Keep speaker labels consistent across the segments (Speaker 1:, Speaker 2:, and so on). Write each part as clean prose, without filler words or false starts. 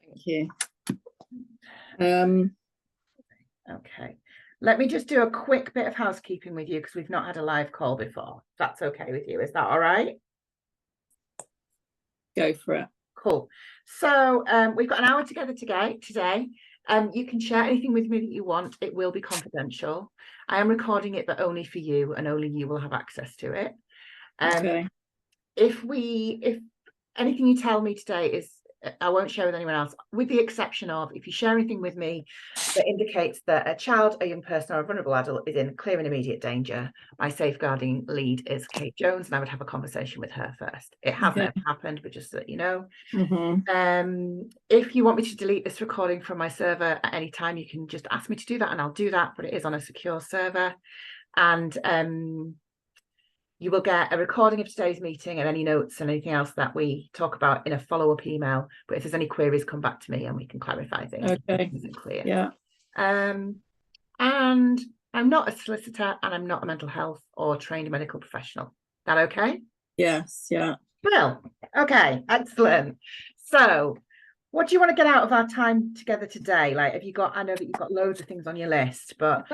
Speaker 1: Thank you.
Speaker 2: Okay, let me just do a quick bit of housekeeping with you because we've not had a live call before. If that's okay with you, is that all right?
Speaker 1: Go for it.
Speaker 2: Cool. So we've got an hour together today. You can share anything with me that you want. It will be confidential. I am recording it, but only for you, and only you will have access to it.
Speaker 1: Okay.
Speaker 2: If anything you tell me today is, I won't share with anyone else, with the exception of if you share anything with me that indicates that a child, a young person, or a vulnerable adult is in clear and immediate danger, my safeguarding lead is Kate Jones, and I would have a conversation with her first. It hasn't happened, but just so that you know. If you want me to delete this recording from my server at any time, you can just ask me to do that, and I'll do that, but it is on a secure server. And you will get a recording of today's meeting and any notes and anything else that we talk about in a follow-up email. But if there's any queries, come back to me and we can clarify things.
Speaker 1: Okay.
Speaker 2: Isn't clear.
Speaker 1: Yeah.
Speaker 2: And I'm not a solicitor, and I'm not a mental health or trained medical professional. That okay?
Speaker 1: Yes. Yeah.
Speaker 2: Well, okay, excellent. So what do you want to get out of our time together today? Like, have you got, I know that you've got loads of things on your list, but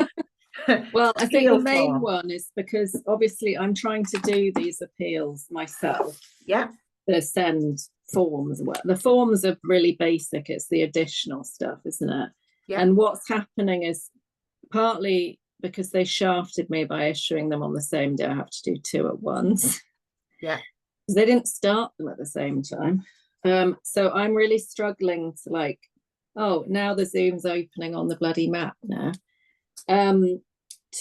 Speaker 1: well, I think the main one is because obviously I'm trying to do these appeals myself.
Speaker 2: Yeah.
Speaker 1: The send forms. The forms are really basic. It's the additional stuff, isn't it? Yeah. And what's happening is partly because they shafted me by issuing them on the same day. I have to do two at once.
Speaker 2: Yeah.
Speaker 1: They didn't start them at the same time. So I'm really struggling to like, oh, now the Zoom's opening on the bloody map now.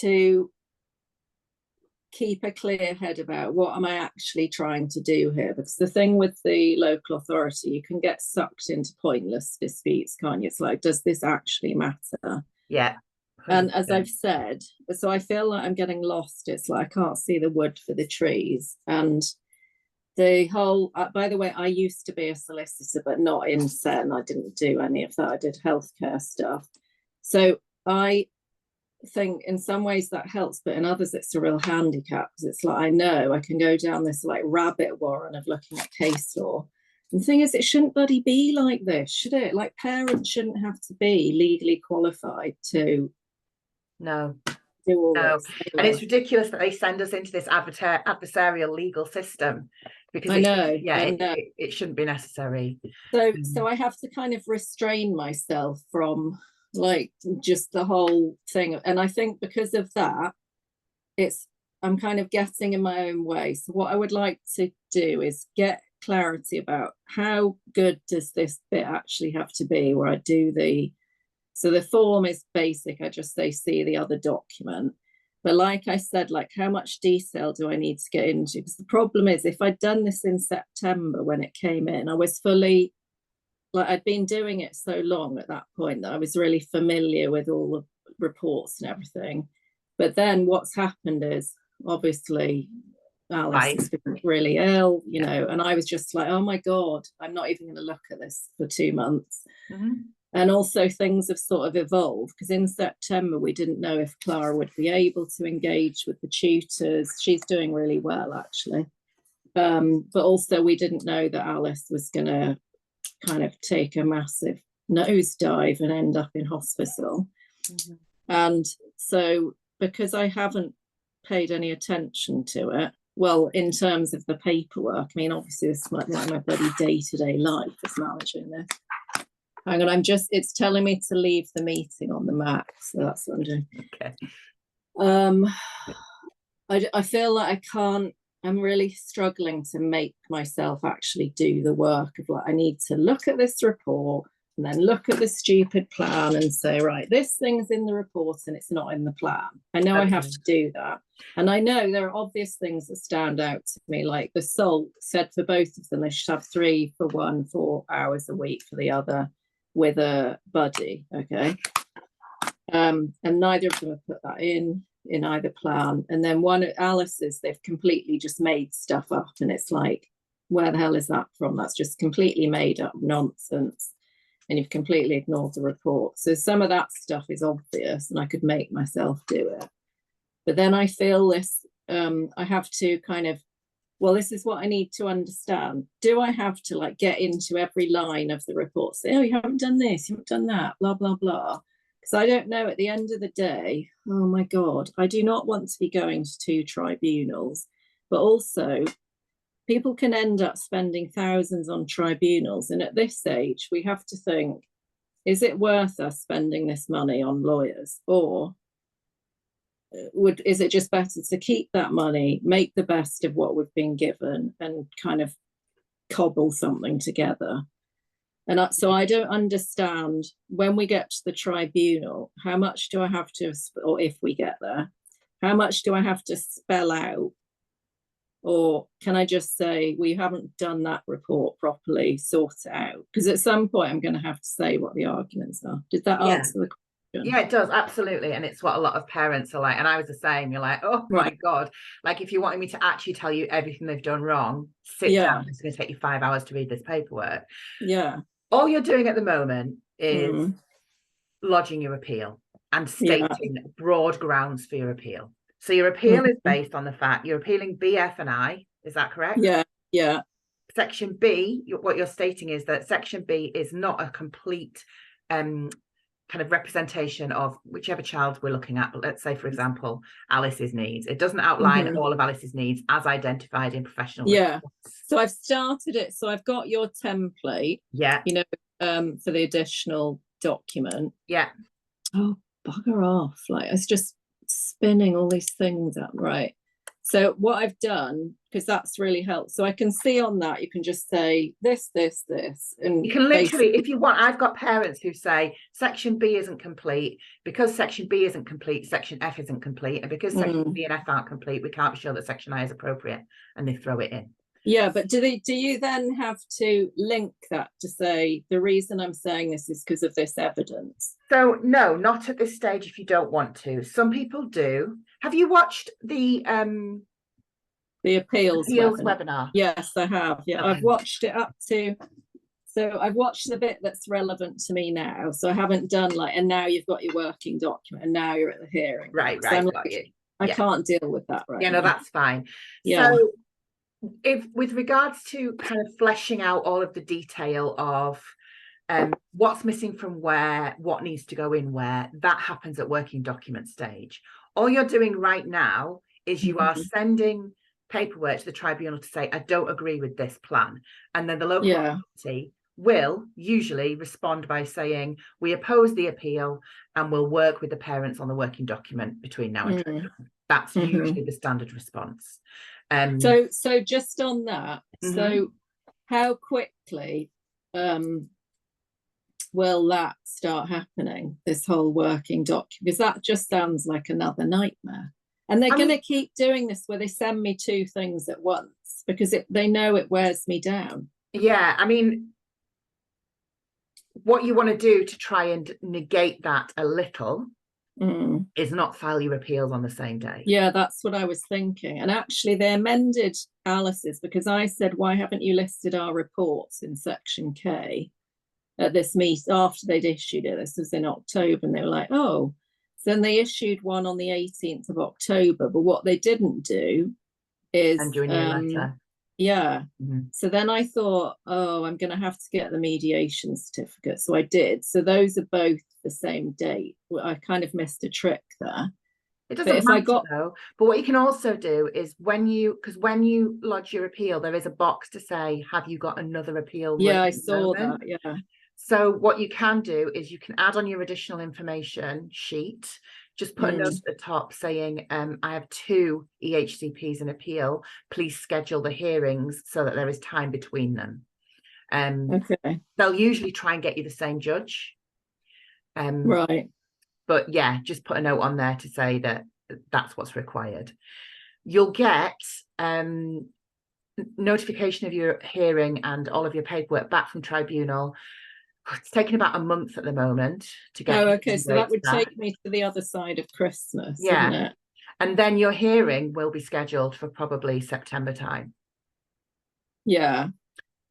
Speaker 1: To keep a clear head about what am I actually trying to do here, because the thing with the local authority, you can get sucked into pointless disputes, can't you? It's like, does this actually matter?
Speaker 2: Yeah. 100%.
Speaker 1: And as I've said, so I feel like I'm getting lost. It's like I can't see the wood for the trees. And the whole, by the way, I used to be a solicitor, but not in SEN. I didn't do any of that. I did healthcare stuff. So I think in some ways that helps, but in others it's a real handicap, because it's like I know I can go down this like rabbit warren of looking at case law. And the thing is, it shouldn't bloody be like this, should it? Like, parents shouldn't have to be legally qualified to
Speaker 2: do
Speaker 1: all
Speaker 2: no.
Speaker 1: this.
Speaker 2: And it's ridiculous that they send us into this adversarial legal system, because
Speaker 1: I know
Speaker 2: it shouldn't be necessary.
Speaker 1: So I have to kind of restrain myself from like just the whole thing. And I think because of that, I'm kind of getting in my own way. So what I would like to do is get clarity about how good does this bit actually have to be, where I do so the form is basic, I just say see the other document. But like I said, like how much detail do I need to get into? Because the problem is, if I'd done this in September when it came in, I was fully, like I'd been doing it so long at that point that I was really familiar with all the reports and everything. But then what's happened is, obviously, Alice has been really ill, you know, and I was just like, oh my God, I'm not even going to look at this for 2 months. And also things have sort of evolved, because in September we didn't know if Clara would be able to engage with the tutors. She's doing really well, actually. But also we didn't know that Alice was going to kind of take a massive nosedive and end up in hospital. And so because I haven't paid any attention to it, well, in terms of the paperwork, I mean, obviously it's like my bloody day-to-day life is managing this. Hang on, it's telling me to leave the meeting on the Mac, so that's what I'm doing.
Speaker 2: Okay.
Speaker 1: I feel like I'm really struggling to make myself actually do the work of like, I need to look at this report and then look at the stupid plan and say, right, this thing's in the report and it's not in the plan. I know I have to do that. And I know there are obvious things that stand out to me, like the SALT said for both of them, they should have 3 for one, 4 hours a week for the other, with a buddy, okay? And neither of them have put that in either plan. And then one at Alice's, they've completely just made stuff up, and it's like, where the hell is that from? That's just completely made up nonsense, and you've completely ignored the report. So some of that stuff is obvious and I could make myself do it. But then I feel this, I have to kind of well, this is what I need to understand. Do I have to like get into every line of the report, say, oh, you haven't done this, you haven't done that, blah, blah, blah? Because I don't know, at the end of the day, oh my God, I do not want to be going to 2 tribunals, but also people can end up spending thousands on tribunals. And at this age, we have to think, is it worth us spending this money on lawyers? Or is it just better to keep that money, make the best of what we've been given, and kind of cobble something together? And so I don't understand, when we get to the tribunal, how much do I have to, or if we get there, how much do I have to spell out? Or can I just say, we haven't done that report properly, sort it out? Because at some point I'm going to have to say what the arguments are. Did that answer the question?
Speaker 2: Yeah, it does, absolutely. And it's what a lot of parents are like. And I was the same. You're like, oh my God. Like, if you wanted me to actually tell you everything they've done wrong, sit down. It's going to take you 5 hours to read this paperwork.
Speaker 1: Yeah.
Speaker 2: All you're doing at the moment is lodging your appeal and stating broad grounds for your appeal. So your appeal is based on the fact you're appealing BF and I. Is that correct?
Speaker 1: Yeah. Yeah.
Speaker 2: Section B, what you're stating is that Section B is not a complete kind of representation of whichever child we're looking at. Let's say, for example, Alice's needs. It doesn't outline all of Alice's needs as identified in professional reports. So
Speaker 1: I've started it. So I've got your template.
Speaker 2: Yeah.
Speaker 1: You know, for the additional document.
Speaker 2: Yeah.
Speaker 1: Oh, bugger off. Like, it's just spinning all these things up. Right. So what I've done, because that's really helped. So I can see on that, you can just say this, this, this. And
Speaker 2: you can literally, if you want, I've got parents who say Section B isn't complete. Because Section B isn't complete, Section F isn't complete. And because Section B and F aren't complete, we can't be sure that Section I is appropriate. And they throw it in.
Speaker 1: Yeah, but do you then have to link that to say, the reason I'm saying this is because of this evidence?
Speaker 2: So no, not at this stage if you don't want to. Some people do. Have you watched the
Speaker 1: appeals
Speaker 2: webinar?
Speaker 1: Yes, I have. Yeah, okay. I've watched it up to, so I've watched the bit that's relevant to me now. So I haven't done like, and now you've got your working document and now you're at the hearing.
Speaker 2: Right,
Speaker 1: so
Speaker 2: right.
Speaker 1: I can't deal with that right now.
Speaker 2: No, that's fine.
Speaker 1: Yeah.
Speaker 2: So if with regards to kind of fleshing out all of the detail of what's missing from where, what needs to go in where, that happens at working document stage. All you're doing right now is you are sending paperwork to the tribunal to say, I don't agree with this plan. And then the local authority will usually respond by saying, we oppose the appeal and we'll work with the parents on the working document between now and tribunal. That's usually the standard response.
Speaker 1: So just on that, so how quickly will that start happening, this whole working document? Because that just sounds like another nightmare. And they're going to keep doing this where they send me 2 things at once because they know it wears me down.
Speaker 2: Yeah, I mean, what you want to do to try and negate that a little is not file your appeals on the same day.
Speaker 1: Yeah, that's what I was thinking. And actually they amended Alice's because I said, why haven't you listed our reports in Section K at this meet after they'd issued it? This was in October, and they were like, oh. So then they issued one on the 18th of October, but what they didn't do is
Speaker 2: and doing your letter.
Speaker 1: Yeah. So then I thought, oh, I'm going to have to get the mediation certificate. So I did. So those are both the same date. I kind of missed a trick there.
Speaker 2: It doesn't matter though. But what you can also do is when you lodge your appeal, there is a box to say, have you got another appeal?
Speaker 1: Yeah, I saw that. Yeah.
Speaker 2: So what you can do is you can add on your additional information sheet, just put a note at the top saying, I have 2 EHCPs in appeal. Please schedule the hearings so that there is time between them.
Speaker 1: Okay.
Speaker 2: They'll usually try and get you the same judge.
Speaker 1: Right.
Speaker 2: But yeah, just put a note on there to say that that's what's required. You'll get notification of your hearing and all of your paperwork back from tribunal. It's taken about a month at the moment to get.
Speaker 1: Oh, okay. So that would take me to the other side of Christmas.
Speaker 2: Yeah.
Speaker 1: Isn't it?
Speaker 2: And then your hearing will be scheduled for probably September time.
Speaker 1: Yeah.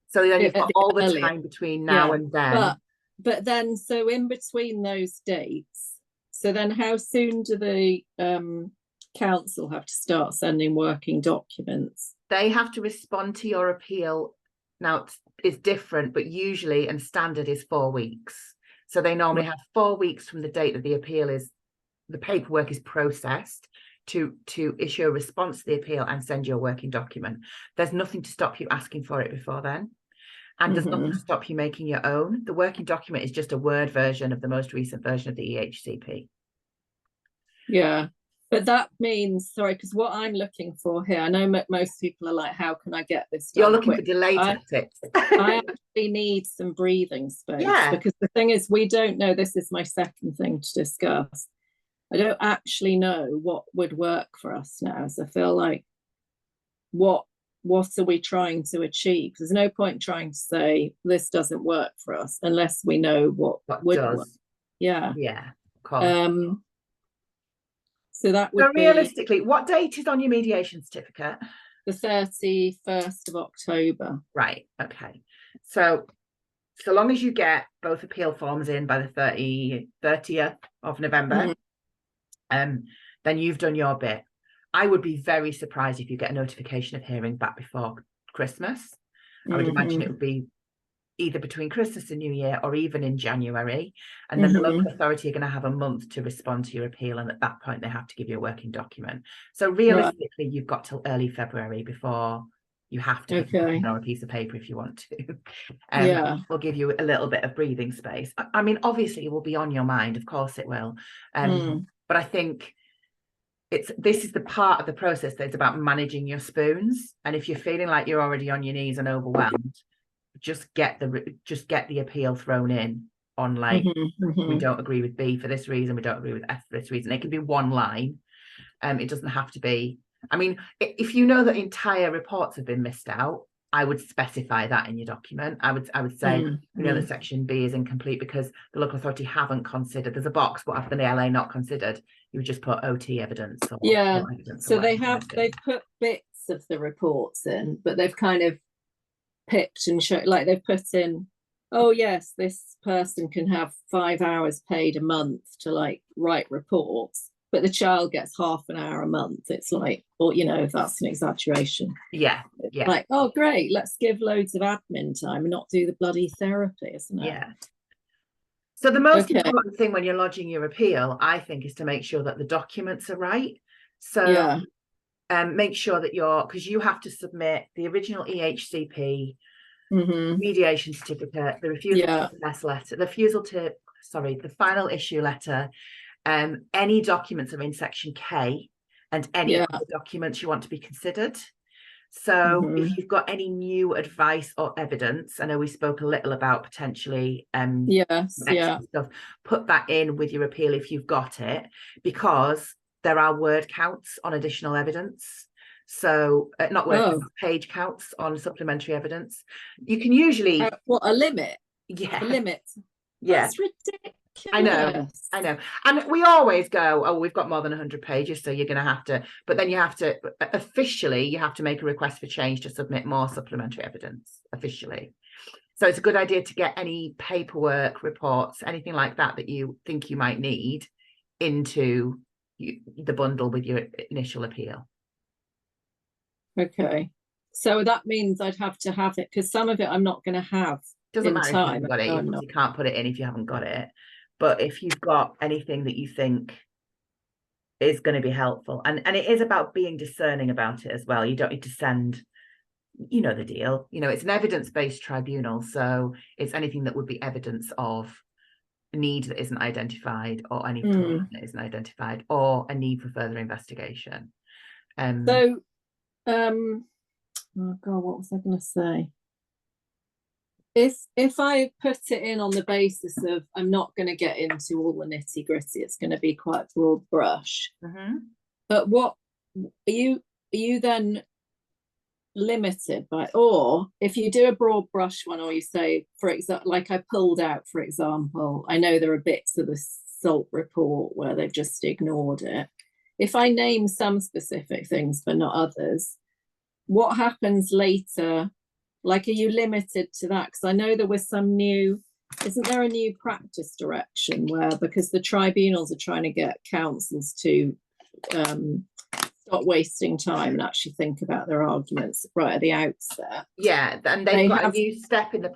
Speaker 2: So then you've got all the time between now and then.
Speaker 1: But then, so in between those dates, so then how soon do the council have to start sending working documents?
Speaker 2: They have to respond to your appeal. Now it's different, but usually and standard is 4 weeks. So they normally have 4 weeks from the date that the appeal is, the paperwork is processed, to issue a response to the appeal and send you a working document. There's nothing to stop you asking for it before then. And there's nothing to stop you making your own. The working document is just a Word version of the most recent version of the EHCP.
Speaker 1: Yeah, but that means, sorry, because what I'm looking for here, I know most people are like, how can I get this done?
Speaker 2: You're looking
Speaker 1: quick?
Speaker 2: for delay tactics.
Speaker 1: I actually need some breathing space, because the thing is, we don't know, this is my second thing to discuss. I don't actually know what would work for us now. So I feel like, what are we trying to achieve? There's no point trying to say this doesn't work for us unless we know what would
Speaker 2: does
Speaker 1: work. Yeah.
Speaker 2: Yeah, of course.
Speaker 1: So that would be,
Speaker 2: realistically, what date is on your mediation certificate?
Speaker 1: the 31st of October.
Speaker 2: Right, okay. So long as you get both appeal forms in by the 30th of November, then you've done your bit. I would be very surprised if you get a notification of hearing back before Christmas. I would imagine it would be either between Christmas and New Year, or even in January. And then the local authority are going to have a month to respond to your appeal. And at that point, they have to give you a working document. So realistically, you've got till early February before you have to or a piece of paper if you want to. We'll give you a little bit of breathing space. I mean, obviously it will be on your mind, of course it will. But I think this is the part of the process that's about managing your spoons. And if you're feeling like you're already on your knees and overwhelmed, just get the appeal thrown in on, like, we don't agree with B for this reason, we don't agree with F for this reason. It can be one line. It doesn't have to be. I mean, if you know that entire reports have been missed out, I would specify that in your document. I would say, you know, that section B is incomplete because the local authority haven't considered. There's a box, what have the LA not considered? You would just put OT evidence. Or evidence,
Speaker 1: so they've put bits of the reports in, but they've kind of picked and showed, like they've put in, oh yes, this person can have 5 hours paid a month to like write reports, but the child gets half an hour a month. It's like, well, you know, that's an exaggeration.
Speaker 2: Yeah.
Speaker 1: Like, oh great, let's give loads of admin time and not do the bloody therapy, isn't it?
Speaker 2: Yeah. So the most important thing when you're lodging your appeal, I think, is to make sure that the documents are right. So make sure that because you have to submit the original EHCP, mediation certificate, the refusal to letter, the final issue letter, any documents are in section K, and any other documents you want to be considered. So if you've got any new advice or evidence, I know we spoke a little about potentially stuff, put that in with your appeal if you've got it, because there are word counts on additional evidence. So not word page counts on supplementary evidence. You can usually
Speaker 1: what, a limit?
Speaker 2: A
Speaker 1: limit.
Speaker 2: That's
Speaker 1: ridiculous.
Speaker 2: I know. And we always go, oh, we've got more than 100 pages, so you're going to have to, but then you have to officially, you have to make a request for change to submit more supplementary evidence officially. So it's a good idea to get any paperwork, reports, anything like that that you think you might need into the bundle with your initial appeal.
Speaker 1: Okay, so that means I'd have to have it, because some of it I'm not going to have.
Speaker 2: Doesn't matter if you haven't got it. You can't put it in if you haven't got it. But if you've got anything that you think is going to be helpful, and it is about being discerning about it as well. You don't need to send, you know, the deal. You know, it's an evidence-based tribunal, so it's anything that would be evidence of a need that isn't identified, or any problem that isn't identified, or a need for further investigation.
Speaker 1: Oh God, what was I going to say? If I put it in on the basis of I'm not going to get into all the nitty gritty, it's going to be quite broad brush. But what are you then limited by? Or if you do a broad brush one, or you say, for example, like I pulled out, for example, I know there are bits of the SALT report where they've just ignored it. If I name some specific things but not others, what happens later? Like, are you limited to that? Because I know there was some isn't there a new practice direction where, because the tribunals are trying to get councils to stop wasting time and actually think about their arguments right at the outset.
Speaker 2: Yeah, and they've got a new step in the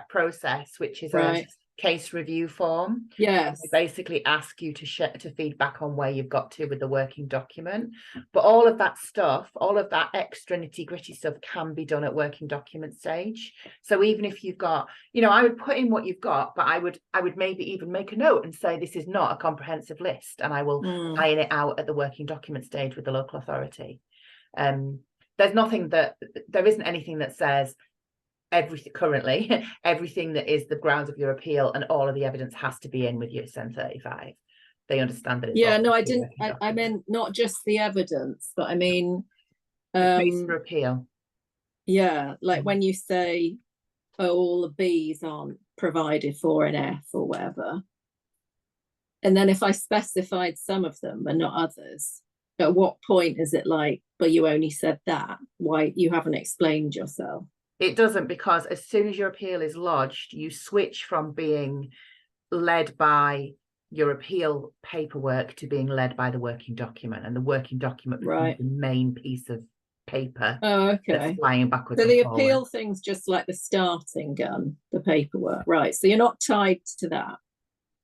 Speaker 2: process, which is a case review form.
Speaker 1: Yes.
Speaker 2: They basically ask you to feedback on where you've got to with the working document. But all of that stuff, all of that extra nitty-gritty stuff can be done at working document stage. So even if you've got, I would put in what you've got, but I would maybe even make a note and say this is not a comprehensive list, and I will iron it out at the working document stage with the local authority. There isn't anything that says everything that is the grounds of your appeal and all of the evidence has to be in with your SEN 35. They understand that it's
Speaker 1: I meant not just the evidence, but I mean
Speaker 2: case for appeal.
Speaker 1: Yeah, like when you say, oh, all the B's aren't provided for in F or whatever, and then if I specified some of them but not others, at what point is it like, but you only said that? Why you haven't explained yourself?
Speaker 2: It doesn't, because as soon as your appeal is lodged, you switch from being led by your appeal paperwork to being led by the working document, and the working document becomes the main piece of paper.
Speaker 1: Oh, okay.
Speaker 2: That's flying backwards.
Speaker 1: So the appeal thing's just like the starting gun, the paperwork, right? So you're not tied to that.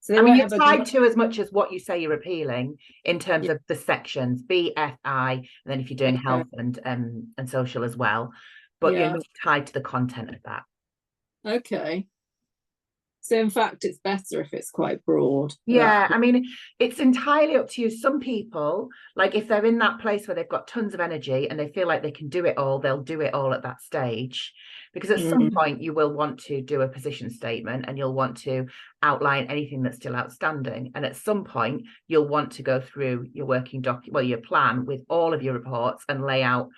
Speaker 1: So
Speaker 2: I mean, you're tied to as much as what you say you're appealing in terms of the sections B, F, I, and then if you're doing health and social as well, but you're not tied to the content of that.
Speaker 1: Okay. So in fact, it's better if it's quite broad.
Speaker 2: Yeah, I mean, it's entirely up to you. Some people, like if they're in that place where they've got tons of energy and they feel like they can do it all, they'll do it all at that stage. Because at some point you will want to do a position statement and you'll want to outline anything that's still outstanding. And at some point you'll want to go through your working document, well, your plan with all of your reports and lay out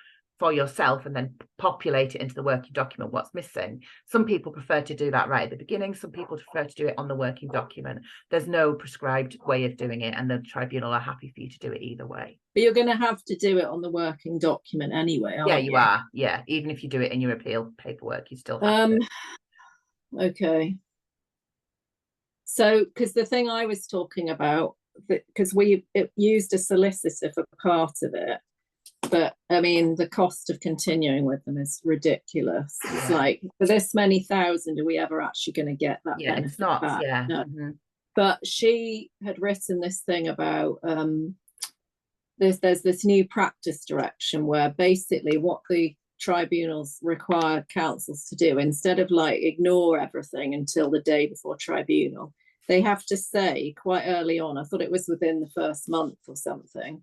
Speaker 2: for yourself and then populate it into the working document what's missing. Some people prefer to do that right at the beginning. Some people prefer to do it on the working document. There's no prescribed way of doing it, and the tribunal are happy for you to do it either way.
Speaker 1: But you're going to have to do it on the working document anyway, aren't you?
Speaker 2: Yeah, you are. Yeah, even if you do it in your appeal paperwork, you still have to.
Speaker 1: Okay. So, because the thing I was talking about, because we used a solicitor for part of it, but I mean, the cost of continuing with them is ridiculous. It's like, for this many thousand, are we ever actually going to get that benefit
Speaker 2: it's not
Speaker 1: back?
Speaker 2: Yeah.
Speaker 1: No. But she had written this thing about there's this new practice direction where basically what the tribunals require councils to do, instead of like ignore everything until the day before tribunal, they have to say quite early on, I thought it was within the first month or something,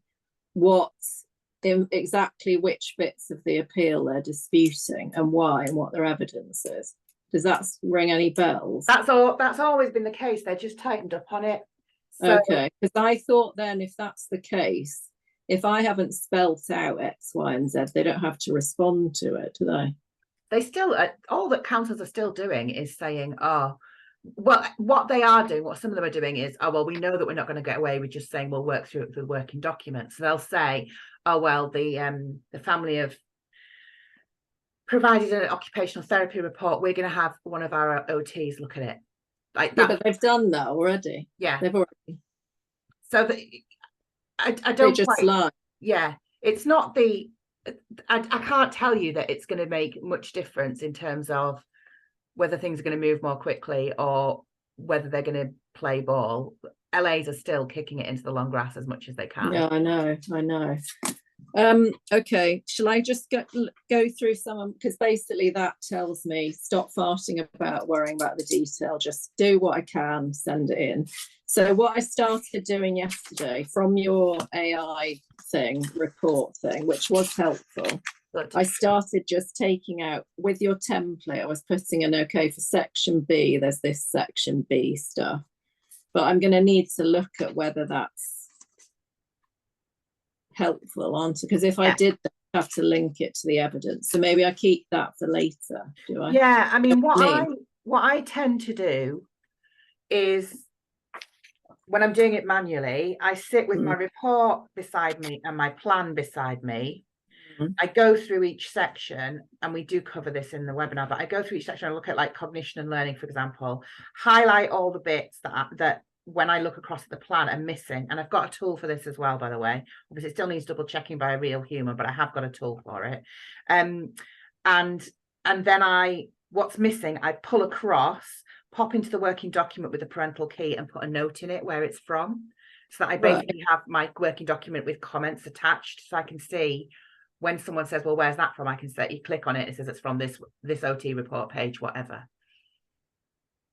Speaker 1: exactly which bits of the appeal they're disputing and why and what their evidence is. Does that ring any bells?
Speaker 2: That's always been the case. They're just tightened up on it.
Speaker 1: So, okay, because I thought then if that's the case, if I haven't spelt out X, Y, and Z, they don't have to respond to it, do they?
Speaker 2: They still, all that councils are still doing is saying, well, what they are doing, what some of them are doing is, well, we know that we're not going to get away with just saying we'll work through it for the working documents. So they'll say, oh, well, the family have provided an occupational therapy report. We're going to have one of our OTs look at it. Like that.
Speaker 1: Yeah, but they've done that already.
Speaker 2: Yeah,
Speaker 1: they've already.
Speaker 2: So I don't
Speaker 1: just lie.
Speaker 2: Yeah, it's not I can't tell you that it's going to make much difference in terms of whether things are going to move more quickly or whether they're going to play ball. LAs are still kicking it into the long grass as much as they can.
Speaker 1: Yeah, I know. Okay, shall I just go through some, because basically that tells me stop farting about worrying about the detail, just do what I can, send it in. So what I started doing yesterday from your AI report thing, which was helpful, I started just taking out with your template. I was putting in, okay, for section B, there's this section B stuff, but I'm going to need to look at whether that's helpful, aren't it? Because if I did that, I have to link it to the evidence. So maybe I keep that for later, do I?
Speaker 2: Yeah, I mean, what I tend to do is when I'm doing it manually, I sit with my report beside me and my plan beside me. I go through each section, and we do cover this in the webinar, but I go through each section and look at like cognition and learning, for example, highlight all the bits that when I look across at the plan are missing. And I've got a tool for this as well, by the way. Obviously, it still needs double checking by a real human, but I have got a tool for it. And then what's missing, I pull across, pop into the working document with the parental key and put a note in it where it's from. So that I basically have my working document with comments attached, so I can see when someone says, well, where's that from? I can say, you click on it, it says it's from this OT report page, whatever.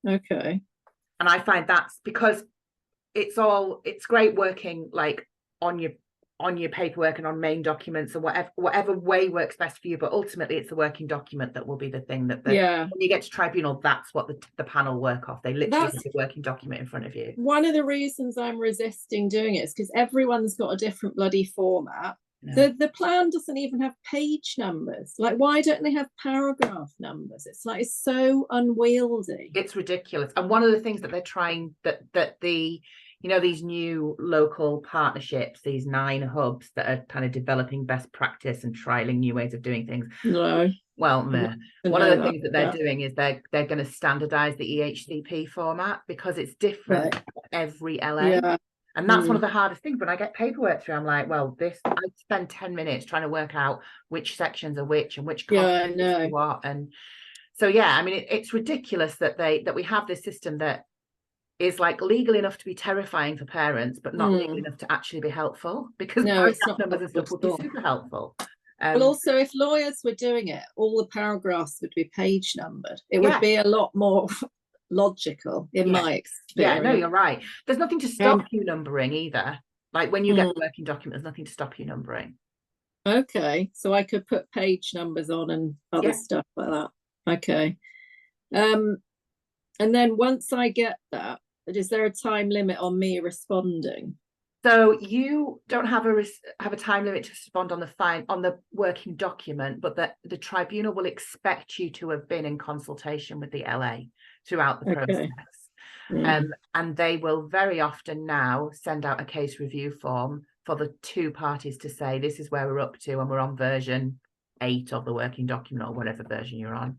Speaker 1: Okay.
Speaker 2: And I find that's because it's great working like on your paperwork and on main documents and whatever way works best for you, but ultimately it's the working document that will be the thing that when you get to tribunal, that's what the panel work off. They literally have the working document in front of you.
Speaker 1: One of the reasons I'm resisting doing it is because everyone's got a different bloody format. The plan doesn't even have page numbers. Like, why don't they have paragraph numbers? It's like, it's so unwieldy.
Speaker 2: It's ridiculous. And one of the things that they're trying, that the these new local partnerships, these 9 hubs that are kind of developing best practice and trialing new ways of doing things.
Speaker 1: No.
Speaker 2: Well, one of the things that they're doing is they're going to standardize the EHCP format because it's different for every LA.
Speaker 1: Yeah.
Speaker 2: And that's one of the hardest things. When I get paperwork through, I'm like, well, I spend 10 minutes trying to work out which sections are which and which columns are what. And so, yeah, I mean, it's ridiculous that we have this system that is like legal enough to be terrifying for parents, but not legal enough to actually be helpful, because
Speaker 1: it's not
Speaker 2: numbers and stuff would be super helpful.
Speaker 1: Well, also, if lawyers were doing it, all the paragraphs would be page numbered. It would be a lot more logical in my experience.
Speaker 2: Yeah, no, you're right. There's nothing to stop you numbering either. Like when you get the working document, there's nothing to stop you numbering.
Speaker 1: Okay, so I could put page numbers on and other stuff like that. Okay. And then once I get that, is there a time limit on me responding?
Speaker 2: So you don't have a time limit to respond on the working document, but the tribunal will expect you to have been in consultation with the LA throughout the process. And they will very often now send out a case review form for the 2 parties to say, this is where we're up to, and we're on version 8 of the working document, or whatever version you're on.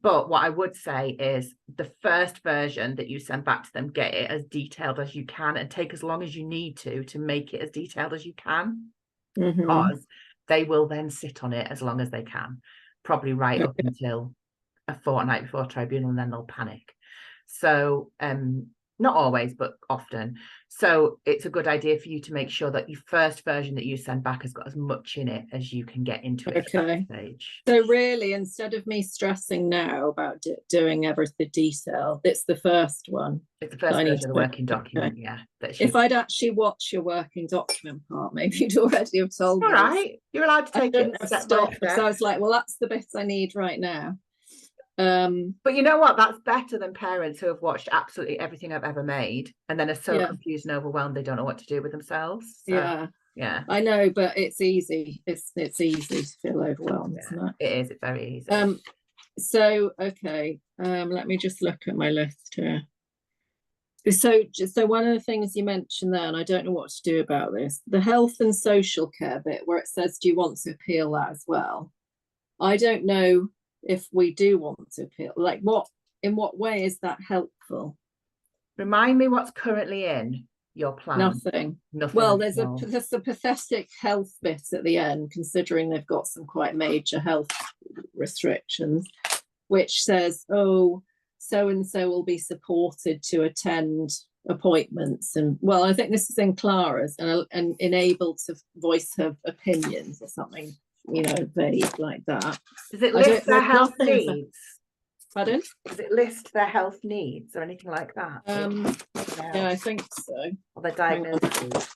Speaker 2: But what I would say is the first version that you send back to them, get it as detailed as you can and take as long as you need to make it as detailed as you can, because they will then sit on it as long as they can, probably right up until a fortnight before tribunal, and then they'll panic. So not always, but often. So it's a good idea for you to make sure that your first version that you send back has got as much in it as you can get into it at that stage.
Speaker 1: So really, instead of me stressing now about doing everything detail, it's the first one.
Speaker 2: It's the first version of the working document,
Speaker 1: If I'd actually watched your working document part, maybe you'd already have told me.
Speaker 2: All right, you're allowed to take it step by step.
Speaker 1: So I was like, well, that's the bits I need right now.
Speaker 2: But you know what, that's better than parents who have watched absolutely everything I've ever made and then are so confused and overwhelmed they don't know what to do with themselves. So, yeah,
Speaker 1: I know, but it's easy. It's easy to feel overwhelmed, isn't it?
Speaker 2: It is. It's very easy.
Speaker 1: So okay, let me just look at my list here. So one of the things you mentioned there, and I don't know what to do about this, the health and social care bit where it says, do you want to appeal that as well? I don't know if we do want to appeal, like in what way is that helpful?
Speaker 2: Remind me what's currently in your plan.
Speaker 1: Nothing. Well, there's a pathetic health bit at the end, considering they've got some quite major health restrictions, which says, oh, so and so will be supported to attend appointments, and well, I think this is in Clara's, and enabled to voice her opinions or something, vague like that.
Speaker 2: Does it list their health needs?
Speaker 1: Pardon?
Speaker 2: Does it list their health needs or anything like that?
Speaker 1: Yeah, I think so.
Speaker 2: Or their diagnoses?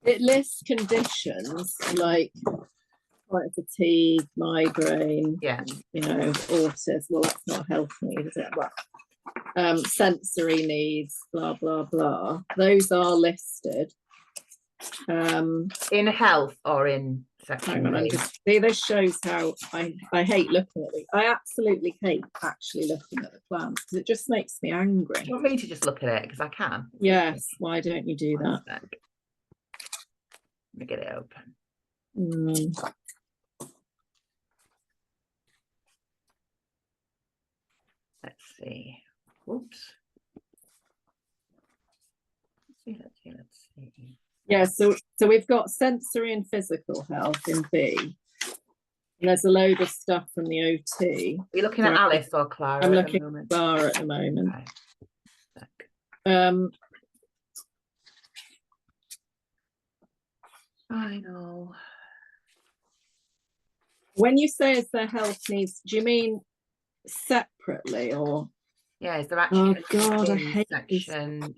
Speaker 1: It lists conditions like chronic fatigue, migraine, autism. Well, that's not a health need, is it? Well, sensory needs, blah, blah, blah. Those are listed.
Speaker 2: In health or in section?
Speaker 1: Hang on, see, this shows how I hate looking at it. I absolutely hate actually looking at the plans because it just makes me angry.
Speaker 2: Do you want me to just look at it? Because I can.
Speaker 1: Yes, why don't you do that?
Speaker 2: Let me get it open. Let's see. Whoops. Let's see.
Speaker 1: Yeah, so we've got sensory and physical health in B. And there's a load of stuff from the OT.
Speaker 2: Are you looking at Alice or Clara?
Speaker 1: I'm looking at Clara at the moment.
Speaker 2: Okay. I know.
Speaker 1: When you say is there health needs, do you mean separately or?
Speaker 2: Yeah, is there actually
Speaker 1: Oh God, I hate
Speaker 2: section? This.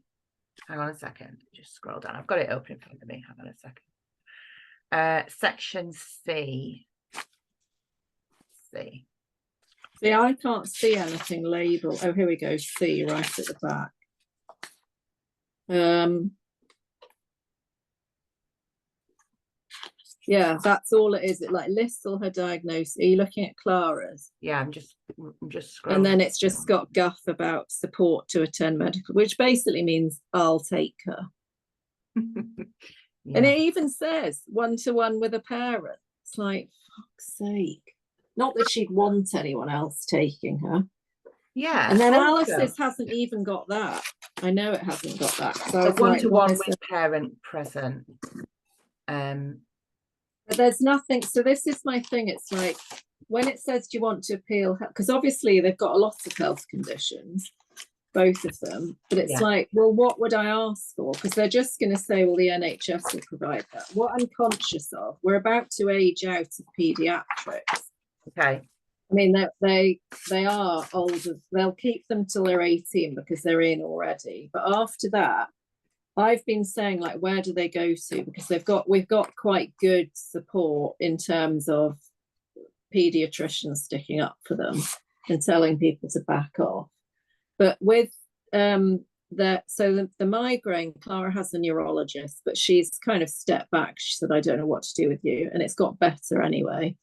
Speaker 2: Hang on a second. Just scroll down. I've got it open in front of me. Hang on a second. Section C. C.
Speaker 1: See, I can't see anything labeled. Oh, here we go. C right at the back. Yeah, that's all it is. It like lists all her diagnosis. Are you looking at Clara's?
Speaker 2: Yeah, I'm just scrolling.
Speaker 1: And then it's just got guff about support to attend medical, which basically means I'll take her. Yeah. And it even says 1-to-1 with a parent. It's like, fuck's sake. Not that she'd want anyone else taking her.
Speaker 2: Yeah.
Speaker 1: And then Alice's hasn't even got that. I know it hasn't got that. So
Speaker 2: 1-to-1 with parent present.
Speaker 1: But there's nothing. So this is my thing. It's like when it says, do you want to appeal? Because obviously they've got a lot of health conditions, both of them. But it's like, well, what would I ask for? Because they're just going to say, well, the NHS will provide that. What I'm conscious of, we're about to age out of paediatrics.
Speaker 2: Okay.
Speaker 1: I mean, they are older. They'll keep them till they're 18 because they're in already. But after that, I've been saying, like, where do they go to? Because we've got quite good support in terms of paediatricians sticking up for them and telling people to back off. But with the migraine, Clara has a neurologist, but she's kind of stepped back. She said, I don't know what to do with you. And it's got better anyway.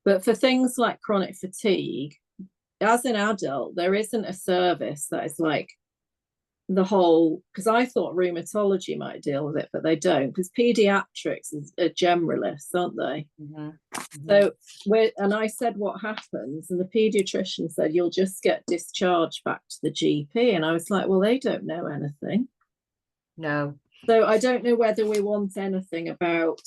Speaker 1: But for things like chronic fatigue, as an adult, there isn't a service that is like the whole, because I thought rheumatology might deal with it, but they don't, because pediatrics is a generalist, aren't they? Mm-hmm. So and I said, what happens? And the pediatrician said, you'll just get discharged back to the GP. And I was like, well, they don't know anything.
Speaker 2: No.
Speaker 1: So I don't know whether we want anything about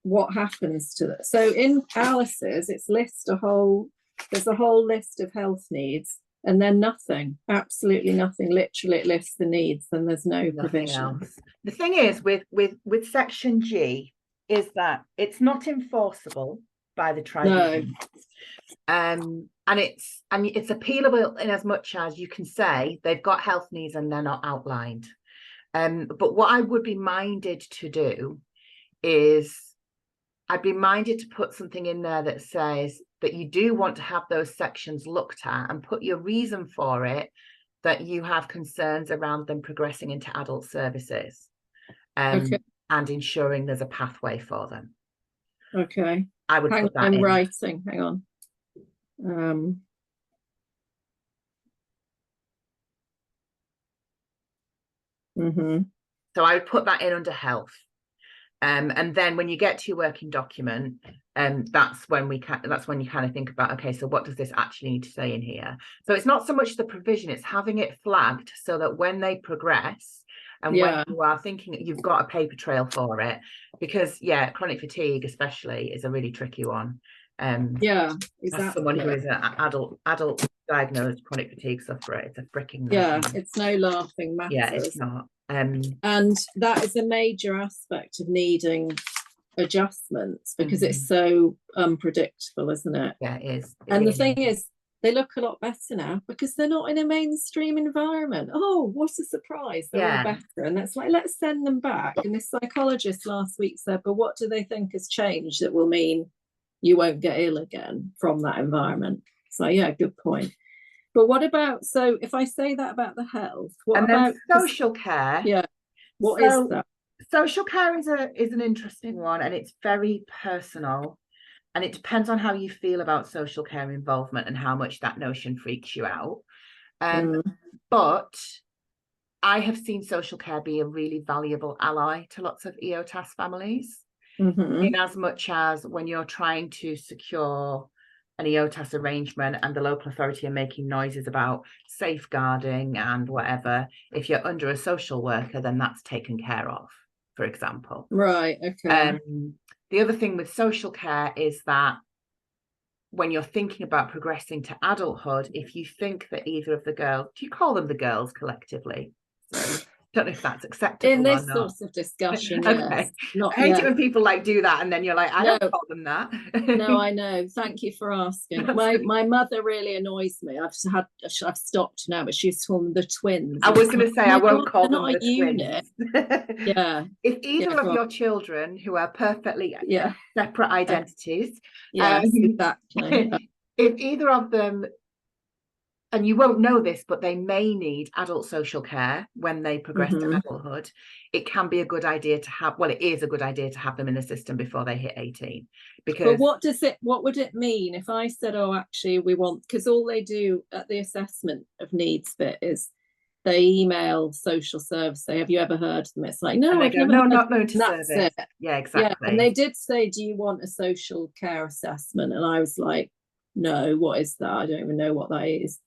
Speaker 1: what happens to that. So in Alice's, there's a whole list of health needs. And then nothing, absolutely nothing. Literally, it lists the needs, and there's no provision.
Speaker 2: The thing is with Section G is that it's not enforceable by the tribunal. No. And it's appealable in as much as you can say they've got health needs and they're not outlined. But what I would be minded to do is I'd be minded to put something in there that says that you do want to have those sections looked at and put your reason for it, that you have concerns around them progressing into adult services, and ensuring there's a pathway for them.
Speaker 1: Okay.
Speaker 2: I would put that in
Speaker 1: writing. Hang on.
Speaker 2: So I would put that in under health. And then when you get to your working document, that's when you kind of think about, okay, so what does this actually need to say in here? So it's not so much the provision, it's having it flagged so that when they progress and when you are thinking, you've got a paper trail for it. Because chronic fatigue especially is a really tricky one.
Speaker 1: Exactly.
Speaker 2: As someone who is an adult diagnosed chronic fatigue sufferer, it's a freaking nightmare.
Speaker 1: It's no laughing matter.
Speaker 2: Yeah, it's not.
Speaker 1: And that is a major aspect of needing adjustments, because it's so unpredictable, isn't it?
Speaker 2: Yeah, it is.
Speaker 1: And the thing is, they look a lot better now because they're not in a mainstream environment. Oh, what a surprise. They're all better. And it's like, let's send them back. And this psychologist last week said, but what do they think has changed that will mean you won't get ill again from that environment? So yeah, good point. But what about, so if I say that about the health, what about
Speaker 2: social care?
Speaker 1: Yeah. What is that?
Speaker 2: Social care is an interesting one, and it's very personal, and it depends on how you feel about social care involvement and how much that notion freaks you out. But I have seen social care be a really valuable ally to lots of EOTAS families, in as much as when you're trying to secure an EOTAS arrangement and the local authority are making noises about safeguarding and whatever, if you're under a social worker, then that's taken care of, for example.
Speaker 1: Right, okay.
Speaker 2: The other thing with social care is that when you're thinking about progressing to adulthood, if you think that either of the girls, do you call them the girls collectively? So, don't know if that's acceptable
Speaker 1: In
Speaker 2: or
Speaker 1: this
Speaker 2: not.
Speaker 1: sort of discussion,
Speaker 2: Okay.
Speaker 1: yes. Not
Speaker 2: I hate it
Speaker 1: yet.
Speaker 2: when people like do that and then you're like, I
Speaker 1: No.
Speaker 2: don't call them that.
Speaker 1: No, I know. Thank you for asking. My mother really annoys me. I've stopped now, but she used to call them the twins.
Speaker 2: I was going to say, I won't call them
Speaker 1: not
Speaker 2: the
Speaker 1: a unit.
Speaker 2: twins.
Speaker 1: Yeah.
Speaker 2: If either
Speaker 1: Yeah,
Speaker 2: of your children who are perfectly
Speaker 1: yeah.
Speaker 2: separate identities,
Speaker 1: Yes, exactly.
Speaker 2: if either of them, and you won't know this, but they may need adult social care when they progress to adulthood, it can be a good idea to have, well, it is a good idea to have them in the system before they hit 18. Because
Speaker 1: what would it mean if I said, oh, actually we want, because all they do at the assessment of needs bit is they email social service, say, have you ever heard of them? It's like, no, I've never
Speaker 2: no,
Speaker 1: heard.
Speaker 2: not known to
Speaker 1: That's
Speaker 2: service.
Speaker 1: it.
Speaker 2: Yeah, exactly.
Speaker 1: Yeah, and they did say, do you want a social care assessment? And I was like, no, what is that? I don't even know what that is.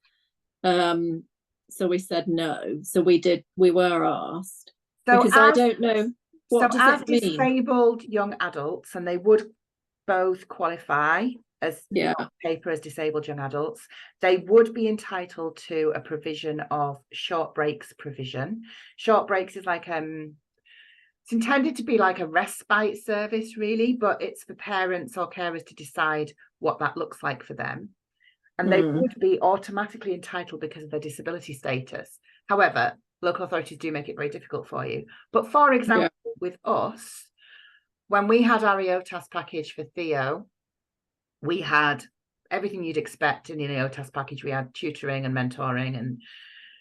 Speaker 1: So we said no. So we were asked. So because I don't know what
Speaker 2: so
Speaker 1: does
Speaker 2: as
Speaker 1: it mean?
Speaker 2: disabled young adults, and they would both qualify as paper as disabled young adults, they would be entitled to a provision of short breaks provision. Short breaks is like it's intended to be like a respite service, really, but it's for parents or carers to decide what that looks like for them. And they would be automatically entitled because of their disability status. However, local authorities do make it very difficult for you. But for example, with us, when we had our EOTAS package for Theo, we had everything you'd expect in the EOTAS package. We had tutoring and mentoring and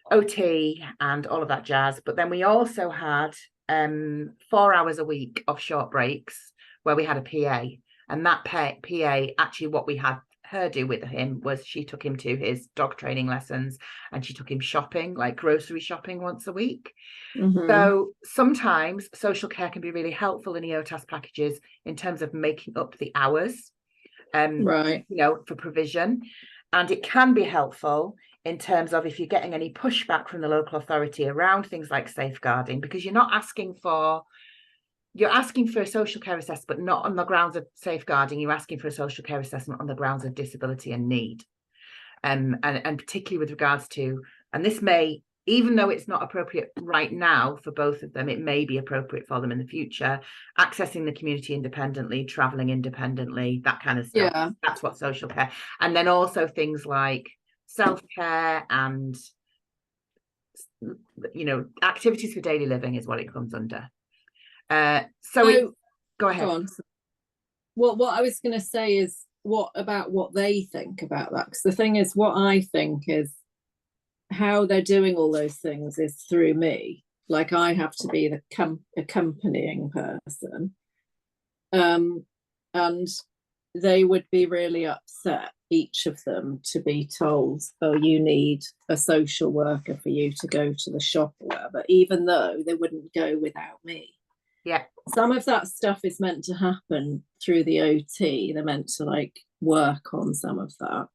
Speaker 2: OT and all of that jazz. But then we also had 4 hours a week of short breaks where we had a PA. And that PA, actually what we had her do with him was she took him to his dog training lessons and she took him shopping, like grocery shopping once a week. So sometimes social care can be really helpful in EOTAS packages in terms of making up the hours, you know, for provision. And it can be helpful in terms of if you're getting any pushback from the local authority around things like safeguarding, because you're asking for a social care assessment, but not on the grounds of safeguarding. You're asking for a social care assessment on the grounds of disability and need. And particularly with regards to, and this may, even though it's not appropriate right now for both of them, it may be appropriate for them in the future, accessing the community independently, traveling independently, that kind of stuff. Yeah. That's what social care. And then also things like self-care and, you know, activities for daily living is what it comes under. So go ahead. Go on.
Speaker 1: What I was going to say is what they think about that, because the thing is, what I think is how they're doing all those things is through me. Like I have to be the accompanying person, and they would be really upset, each of them, to be told, oh, you need a social worker for you to go to the shop or whatever, even though they wouldn't go without me.
Speaker 2: Yeah.
Speaker 1: Some of that stuff is meant to happen through the OT. They're meant to like work on some of that.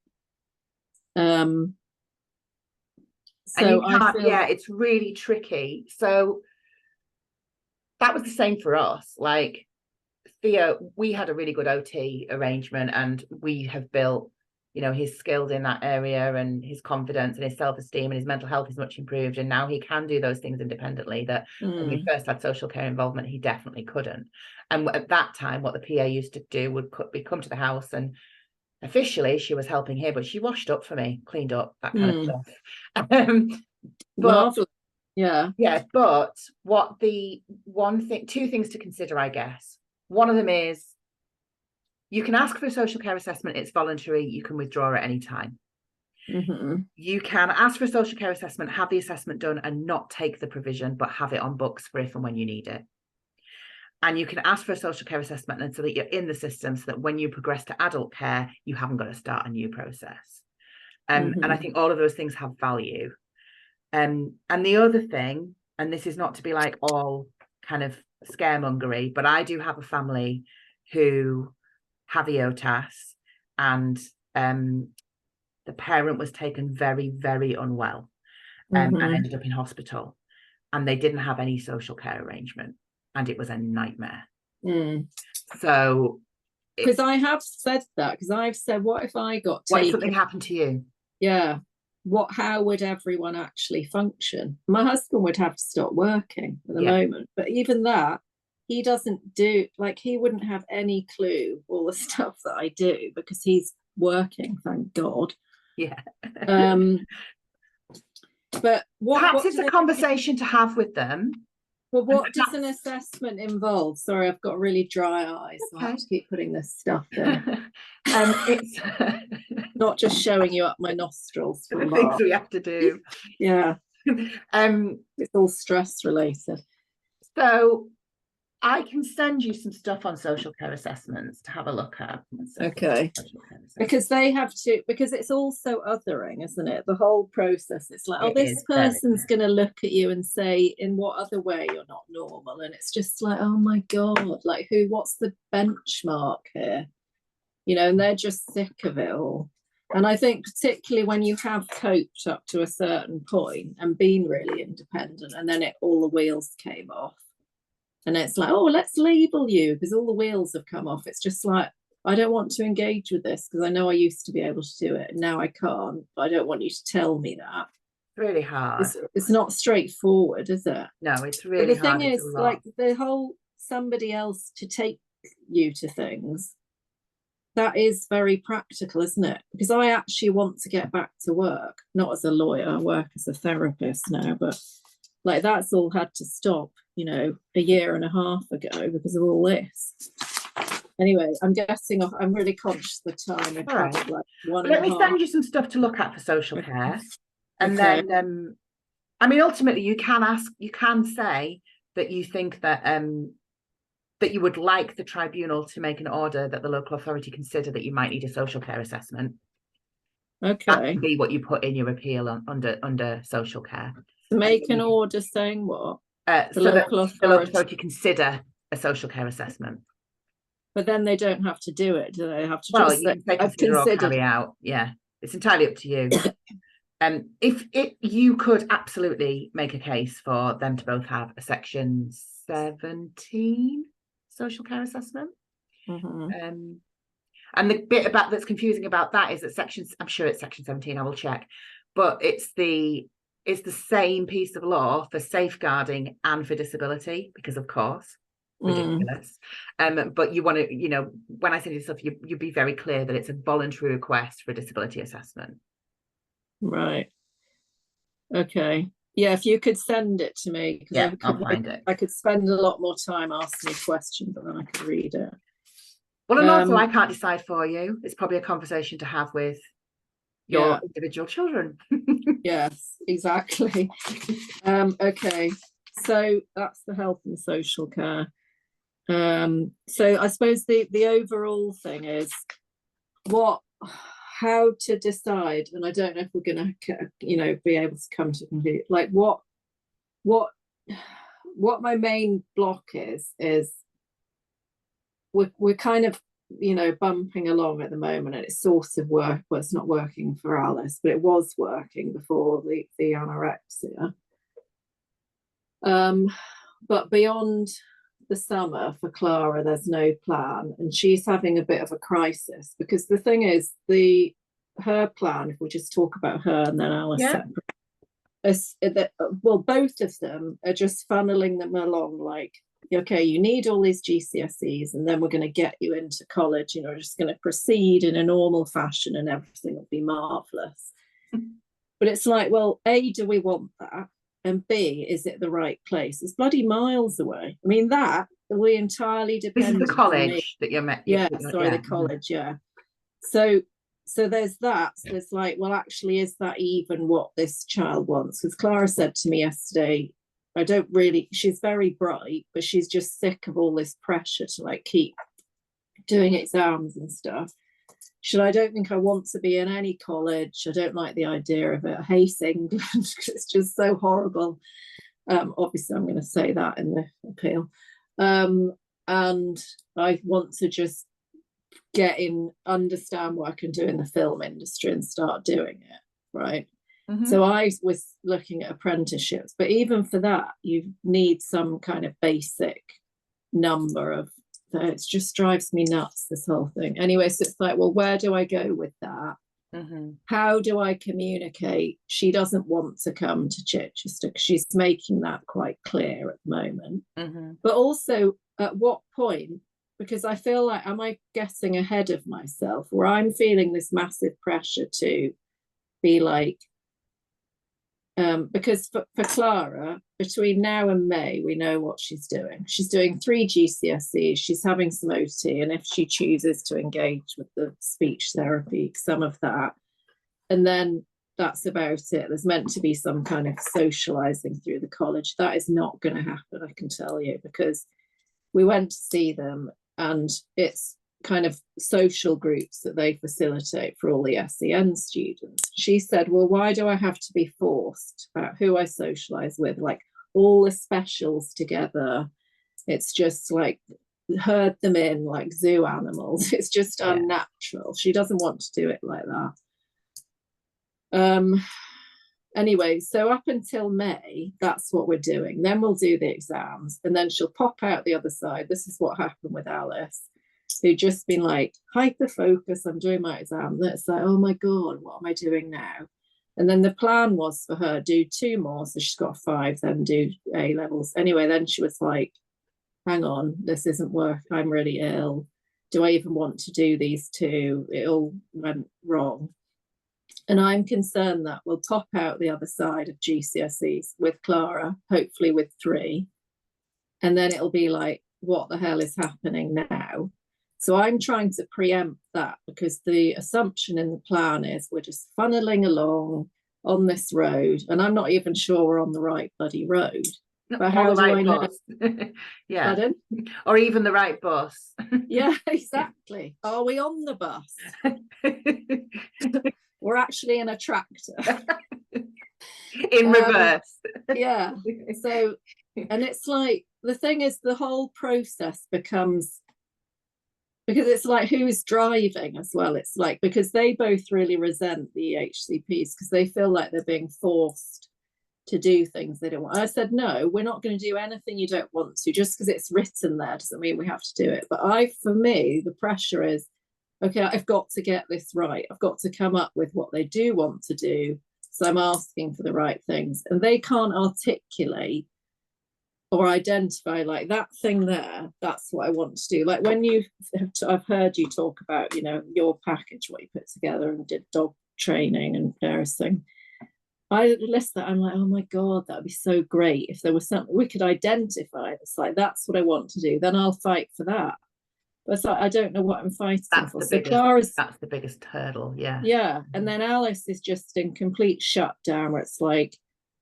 Speaker 1: So I feel,
Speaker 2: yeah, it's really tricky. So that was the same for us. Like Theo, we had a really good OT arrangement and we have built, you know, his skills in that area and his confidence and his self-esteem and his mental health is much improved. And now he can do those things independently that when we first had social care involvement, he definitely couldn't. And at that time, what the PA used to do would come to the house, and officially she was helping here, but she washed up for me, cleaned up, that kind of stuff. But yeah, but two things to consider, I guess. One of them is, you can ask for a social care assessment. It's voluntary. You can withdraw at any time. You can ask for a social care assessment, have the assessment done and not take the provision, but have it on books for if and when you need it. And you can ask for a social care assessment and so that you're in the system so that when you progress to adult care, you haven't got to start a new process. And I think all of those things have value. And the other thing, and this is not to be like all kind of scaremongery, but I do have a family who have EOTAS and the parent was taken very, very unwell, and ended up in hospital, and they didn't have any social care arrangement, and it was a nightmare. So
Speaker 1: because I have said that, because I've said, what if I got
Speaker 2: what if
Speaker 1: taken?
Speaker 2: something happened to you?
Speaker 1: Yeah. How would everyone actually function? My husband would have to stop working at the moment, but even that, he doesn't do, like, he wouldn't have any clue all the stuff that I do because he's working, thank God.
Speaker 2: Yeah.
Speaker 1: But
Speaker 2: perhaps it's a conversation to have with them.
Speaker 1: Well, what does an assessment involve? Sorry, I've got really dry eyes. Okay. I have to keep putting this stuff in.
Speaker 2: It's
Speaker 1: not just showing you up my nostrils.
Speaker 2: The things we have to do.
Speaker 1: Yeah. It's all stress related.
Speaker 2: So I can send you some stuff on social care assessments to have a look at.
Speaker 1: Okay. Because they have to, because it's also othering, isn't it? The whole process. It's like, oh, this person's going to look at you and say, in what other way you're not normal? And it's just like, oh my God, like what's the benchmark here? You know, and they're just sick of it all. And I think particularly when you have coped up to a certain point and been really independent, and then all the wheels came off. And it's like, oh, let's label you because all the wheels have come off. It's just like, I don't want to engage with this because I know I used to be able to do it and now I can't. But I don't want you to tell me that.
Speaker 2: Really hard.
Speaker 1: It's not straightforward, is it?
Speaker 2: No, it's really hard.
Speaker 1: The thing is, like, the whole somebody else to take you to things, that is very practical, isn't it? Because I actually want to get back to work, not as a lawyer, I work as a therapist now, but like that's all had to stop, you know, a year and a half ago because of all this. Anyway, I'm guessing I'm really conscious of the time.
Speaker 2: All right.
Speaker 1: Like
Speaker 2: let me send you some stuff to look at for social care. And then, I mean, ultimately you can say that you think that that you would like the tribunal to make an order that the local authority consider that you might need a social care assessment.
Speaker 1: Okay.
Speaker 2: That can be what you put in your appeal under social care.
Speaker 1: Make an order saying what?
Speaker 2: So that the local authority consider a social care assessment.
Speaker 1: But then they don't have to do it, do they? Have to
Speaker 2: just say, I've considered or carry out. Yeah, it's entirely up to you. If you could absolutely make a case for them to both have a section 17 social care assessment. And the bit that's confusing about that is that I'm sure it's section 17, I will check, but it's the same piece of law for safeguarding and for disability, because of course, ridiculous. But you want to, you know, when I send you stuff, you'd be very clear that it's a voluntary request for a disability assessment.
Speaker 1: Right. Okay. Yeah, if you could send it to me, because
Speaker 2: I'll find it.
Speaker 1: I could spend a lot more time asking a question, but then I could read it.
Speaker 2: Well, and also I can't decide for you. It's probably a conversation to have with your individual children.
Speaker 1: Yes, exactly. Okay, so that's the health and social care. So I suppose the overall thing is how to decide, and I don't know if we're going to, you know, be able to come to conclude, like what my main block is we're kind of, you know, bumping along at the moment, and it's sort of well, it's not working for Alice, but it was working before the anorexia. But beyond the summer for Clara, there's no plan, and she's having a bit of a crisis, because the thing is, her plan, if we just talk about her and then Alice separate, well, both of them are just funneling them along like, okay, you need all these GCSEs and then we're going to get you into college, you know, just going to proceed in a normal fashion and everything will be marvelous. But it's like, well, A, do we want that? And B, is it the right place? It's bloody miles away. I mean, that we entirely depend.
Speaker 2: This is the college that you're met.
Speaker 1: Yeah, sorry, the college, yeah. So there's that. So it's like, well, actually, is that even what this child wants? Because Clara said to me yesterday, she's very bright, but she's just sick of all this pressure to like keep doing exams and stuff. I don't think I want to be in any college. I don't like the idea of it. I hate England because it's just so horrible. Obviously, I'm going to say that in the appeal. And I want to just understand what I can do in the film industry and start doing it, right?
Speaker 2: Mhm.
Speaker 1: So I was looking at apprenticeships, but even for that, you need some kind of basic number of, it just drives me nuts, this whole thing. Anyway, so it's like, well, where do I go with that?
Speaker 2: Mhm.
Speaker 1: How do I communicate? She doesn't want to come to Chichester. She's making that quite clear at the moment.
Speaker 2: Mhm.
Speaker 1: But also, at what point? Because I feel like, am I getting ahead of myself, where I'm feeling this massive pressure to be like, because for Clara, between now and May, we know what she's doing. She's doing 3 GCSEs, she's having some OT, and if she chooses to engage with the speech therapy, some of that. And then that's about it. There's meant to be some kind of socializing through the college. That is not going to happen, I can tell you, because we went to see them and it's kind of social groups that they facilitate for all the SEN students. She said, well, why do I have to be forced about who I socialize with? Like all the specials together. It's just like herd them in like zoo animals. It's just unnatural. She doesn't want to do it like that. Anyway, so up until May, that's what we're doing. Then we'll do the exams and then she'll pop out the other side. This is what happened with Alice, who just been like, hyper focus, I'm doing my exam. That's like, oh my God, what am I doing now? And then the plan was for her, do 2 more. So she's got 5, then do A levels. Anyway, then she was like, hang on, this isn't work. I'm really ill. Do I even want to do these 2? It all went wrong. And I'm concerned that we'll top out the other side of GCSEs with Clara, hopefully with 3. And then it'll be like, what the hell is happening now? So I'm trying to preempt that, because the assumption in the plan is we're just funneling along on this road. And I'm not even sure we're on the right bloody road. But how do I know?
Speaker 2: Yeah.
Speaker 1: Pardon?
Speaker 2: Or even the right bus.
Speaker 1: Yeah, exactly. Are we on the bus? We're actually in a tractor.
Speaker 2: In reverse.
Speaker 1: Yeah. So, and it's like, the thing is, the whole process becomes, because it's like, who's driving as well? It's like, because they both really resent the HCPs because they feel like they're being forced to do things they don't want. I said, no, we're not going to do anything you don't want to. Just because it's written there doesn't mean we have to do it. But for me, the pressure is, okay, I've got to get this right. I've got to come up with what they do want to do. So I'm asking for the right things. And they can't articulate or identify like that thing there, that's what I want to do. Like when I've heard you talk about, your package, what you put together and did dog training and nursing. I list that, I'm like, oh my God, that would be so great if there was something we could identify. It's like, that's what I want to do. Then I'll fight for that. But it's like, I don't know what I'm fighting for. So Clara's,
Speaker 2: that's the biggest hurdle. Yeah.
Speaker 1: Yeah. And then Alice is just in complete shutdown where it's like,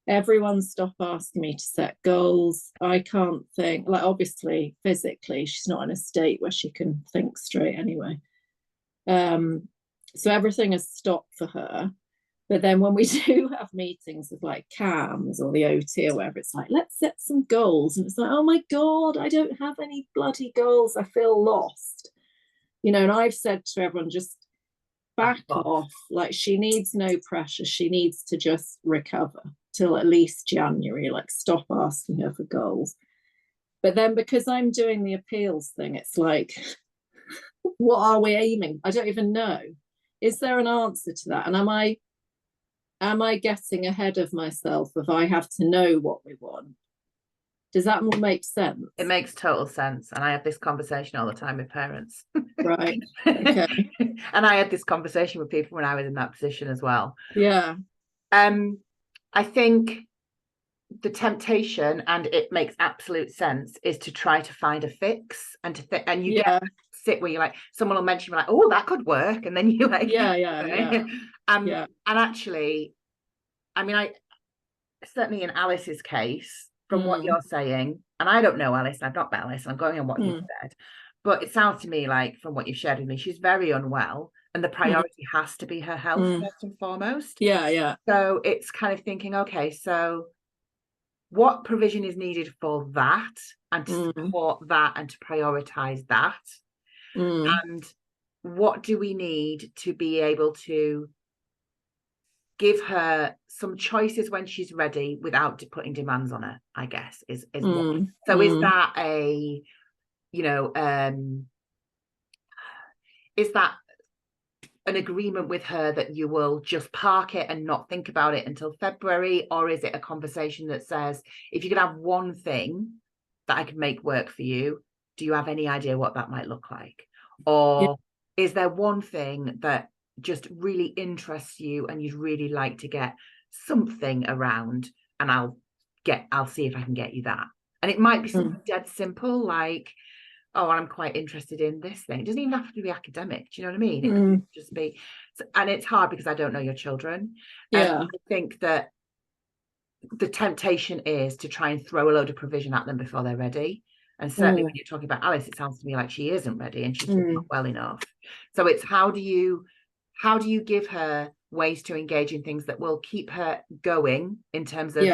Speaker 1: everyone stop asking me to set goals. I can't think, like, obviously physically she's not in a state where she can think straight anyway. So everything has stopped for her. But then when we do have meetings with like CAMS or the OT or whatever, it's like, let's set some goals. And it's like, oh my God, I don't have any bloody goals. I feel lost. And I've said to everyone, just back off. Like, she needs no pressure. She needs to just recover till at least January. Like, stop asking her for goals. But then because I'm doing the appeals thing, it's like, what are we aiming? I don't even know. Is there an answer to that? And am I getting ahead of myself if I have to know what we want? Does that make sense?
Speaker 2: It makes total sense. And I have this conversation all the time with parents.
Speaker 1: Right. Okay.
Speaker 2: And I had this conversation with people when I was in that position as well.
Speaker 1: Yeah.
Speaker 2: I think the temptation, and it makes absolute sense, is to try to find a fix and to think, and you get sit where you're like, someone will mention, like, oh, that could work, and then you're like,
Speaker 1: yeah.
Speaker 2: And actually, I mean, I certainly in Alice's case, from what you're saying, and I don't know Alice, I've not met Alice, I'm going on what you said, but it sounds to me like, from what you've shared with me, she's very unwell, and the priority has to be her health first and foremost.
Speaker 1: Yeah.
Speaker 2: So it's kind of thinking, okay, so what provision is needed for that, and to support that, and to prioritize that. And what do we need to be able to give her some choices when she's ready without putting demands on her, I guess, is what. So is that a, you know, is that an agreement with her that you will just park it and not think about it until February? Or is it a conversation that says, if you could have one thing that I could make work for you, do you have any idea what that might look like? Or is there one thing that just really interests you and you'd really like to get something around, and I'll see if I can get you that? And it might be something dead simple, like, oh, I'm quite interested in this thing. It doesn't even have to be academic. Do you know what I mean? It could just be, and it's hard because I don't know your children.
Speaker 1: Yeah.
Speaker 2: I think that the temptation is to try and throw a load of provision at them before they're ready. And certainly when you're talking about Alice, it sounds to me like she isn't ready and she's not well enough. So it's how do you give her ways to engage in things that will keep her going, in terms of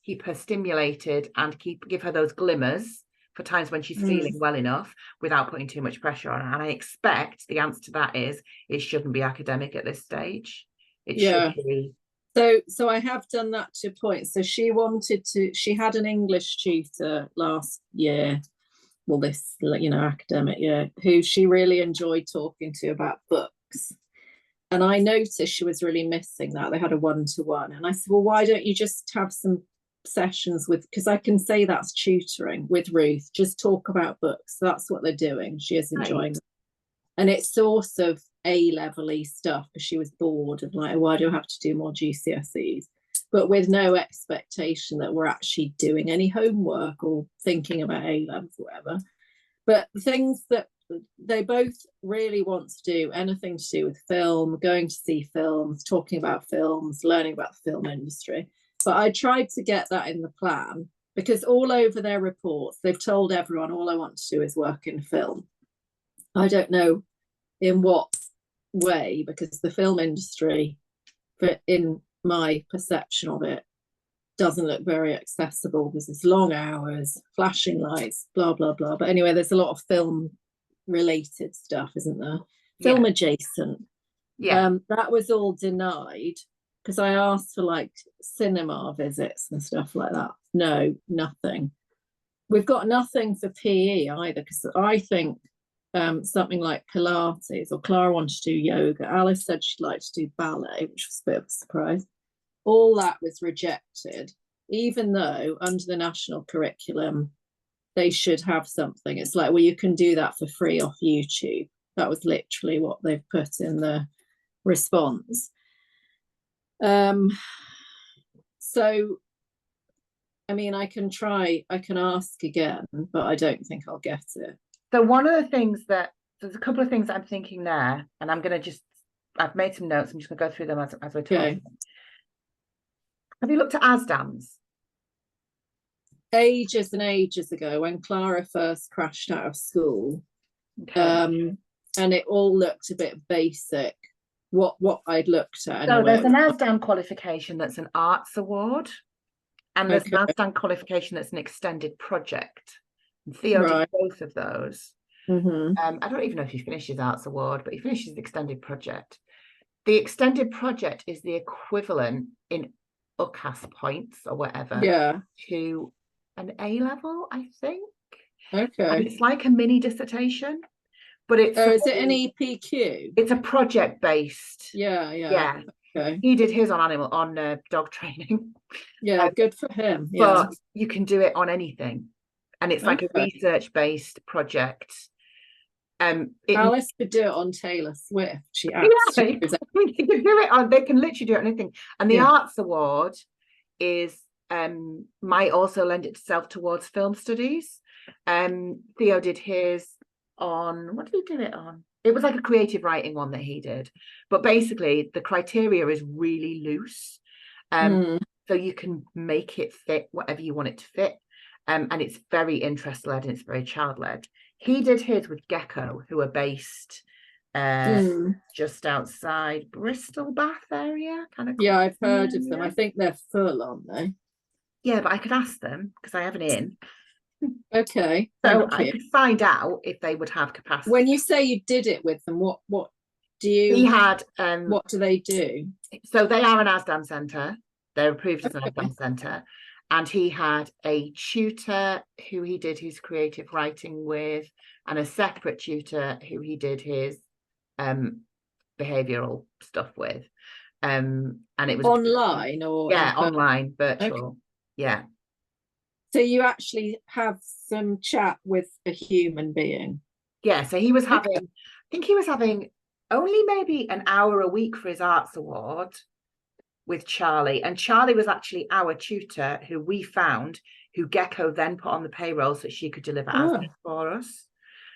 Speaker 2: keep her stimulated and give her those glimmers for times when she's feeling well enough without putting too much pressure on her. And I expect the answer to that is it shouldn't be academic at this stage. It should be.
Speaker 1: So I have done that to a point. So she had an English tutor last year, well, this, you know, academic year, who she really enjoyed talking to about books. And I noticed she was really missing that. They had a one-to-one. And I said, well, why don't you just have some sessions with, because I can say that's tutoring with Ruth, just talk about books. So that's what they're doing. She is enjoying it. And it's sort of A-level-y stuff, because she was bored of like, why do I have to do more GCSEs? But with no expectation that we're actually doing any homework or thinking about A-levels or whatever. But things that they both really want to do, anything to do with film, going to see films, talking about films, learning about the film industry. But I tried to get that in the plan, because all over their reports, they've told everyone, all I want to do is work in film. I don't know in what way, because the film industry, in my perception of it, doesn't look very accessible, because it's long hours, flashing lights, blah, blah, blah. But anyway, there's a lot of film related stuff, isn't there? Film adjacent. That was all denied, because I asked for like cinema visits and stuff like that. No, nothing. We've got nothing for PE either, because I think something like Pilates, or Clara wanted to do yoga. Alice said she'd like to do ballet, which was a bit of a surprise. All that was rejected, even though under the national curriculum, they should have something. It's like, well, you can do that for free off YouTube. That was literally what they've put in the response. So, I mean, I can ask again, but I don't think I'll get it.
Speaker 2: So one of the things there's a couple of things I'm thinking there, and I've made some notes. I'm just going to go through them as we're talking. Okay. Have you looked at ASDAMS?
Speaker 1: Ages and ages ago, when Clara first crashed out of school, and it all looked a bit basic. What I'd looked at.
Speaker 2: So there's an ASDAM qualification that's an arts award, and there's an ASDAM qualification that's an extended project. And Theo did both of those. I don't even know if he finished his arts award, but he finished his extended project. The extended project is the equivalent in UCAS points or whatever to an A-level, I think.
Speaker 1: Okay.
Speaker 2: And it's like a mini dissertation, but it's
Speaker 1: is it an EPQ?
Speaker 2: It's a project-based.
Speaker 1: Yeah. Okay.
Speaker 2: He did his on dog training.
Speaker 1: Yeah, good for him.
Speaker 2: But you can do it on anything, and it's like a research-based project.
Speaker 1: Alice could do it on Taylor Swift. They
Speaker 2: can do it on. They can literally do it on anything. And the arts award is might also lend itself towards film studies. Theo did his on, what did he do it on? It was like a creative writing one that he did, but basically the criteria is really loose, so you can make it fit whatever you want it to fit, and it's very interest led and it's very child led. He did his with Gecko, who are based just outside Bristol, Bath area, kind of.
Speaker 1: Yeah, I've heard of them. I think they're full, aren't they?
Speaker 2: Yeah, but I could ask them because I have an in.
Speaker 1: Okay,
Speaker 2: So
Speaker 1: thank
Speaker 2: I
Speaker 1: you.
Speaker 2: could find out if they would have capacity.
Speaker 1: When you say you did it with them, what do
Speaker 2: He
Speaker 1: you,
Speaker 2: had
Speaker 1: what do they do?
Speaker 2: so they are an ASDAN centre. They're approved as an
Speaker 1: Okay.
Speaker 2: ASDAN centre. And he had a tutor who he did his creative writing with, and a separate tutor who he did his behavioural stuff with. And it was
Speaker 1: Online or in
Speaker 2: yeah,
Speaker 1: person?
Speaker 2: online, virtual.
Speaker 1: Okay.
Speaker 2: Yeah.
Speaker 1: So you actually have some chat with a human being.
Speaker 2: Yeah. So he was having, I think he was having only maybe an hour a week for his arts award with Charlie. And Charlie was actually our tutor who we found, who Gecko then put on the payroll so that she could deliver
Speaker 1: Oh,
Speaker 2: ASDAN for us,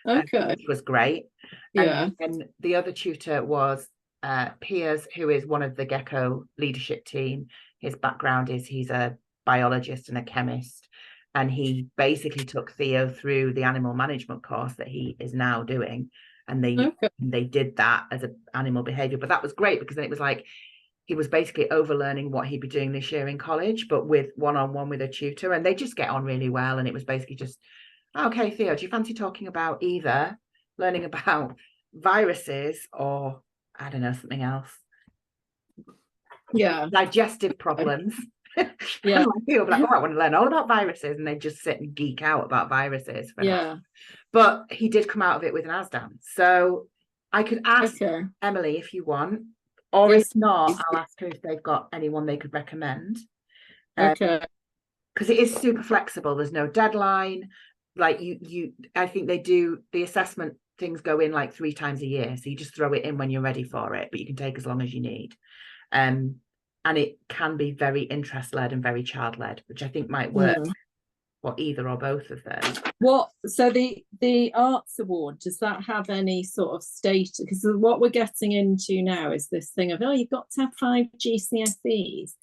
Speaker 1: okay.
Speaker 2: which was great.
Speaker 1: Yeah.
Speaker 2: And the other tutor was Piers, who is one of the Gecko leadership team. His background is he's a biologist and a chemist. And he basically took Theo through the animal management course that he is now doing. And they did that as an animal behavior. But that was great because then it was like, he was basically overlearning what he'd be doing this year in college, but with one-on-one with a tutor, and they just get on really well. And it was basically just, okay, Theo, do you fancy talking about either learning about viruses or, I don't know, something else?
Speaker 1: Yeah.
Speaker 2: Digestive problems.
Speaker 1: Yeah.
Speaker 2: People like, oh, I want to learn all about viruses, and they just sit and geek out about viruses.
Speaker 1: Yeah.
Speaker 2: But he did come out of it with an ASDAN. So I could ask
Speaker 1: Okay.
Speaker 2: Emily if you want, or
Speaker 1: Yes,
Speaker 2: if not,
Speaker 1: please.
Speaker 2: I'll ask her if they've got anyone they could recommend.
Speaker 1: Okay.
Speaker 2: Because it is super flexible. There's no deadline. Like I think they do the assessment things go in like 3 times a year. So you just throw it in when you're ready for it, but you can take as long as you need. And it can be very interest-led and very child-led, which I think might work for either or both of them.
Speaker 1: So the Arts Award, does that have any sort of status? Because what we're getting into now is this thing of, oh, you've got to have 5 GCSEs,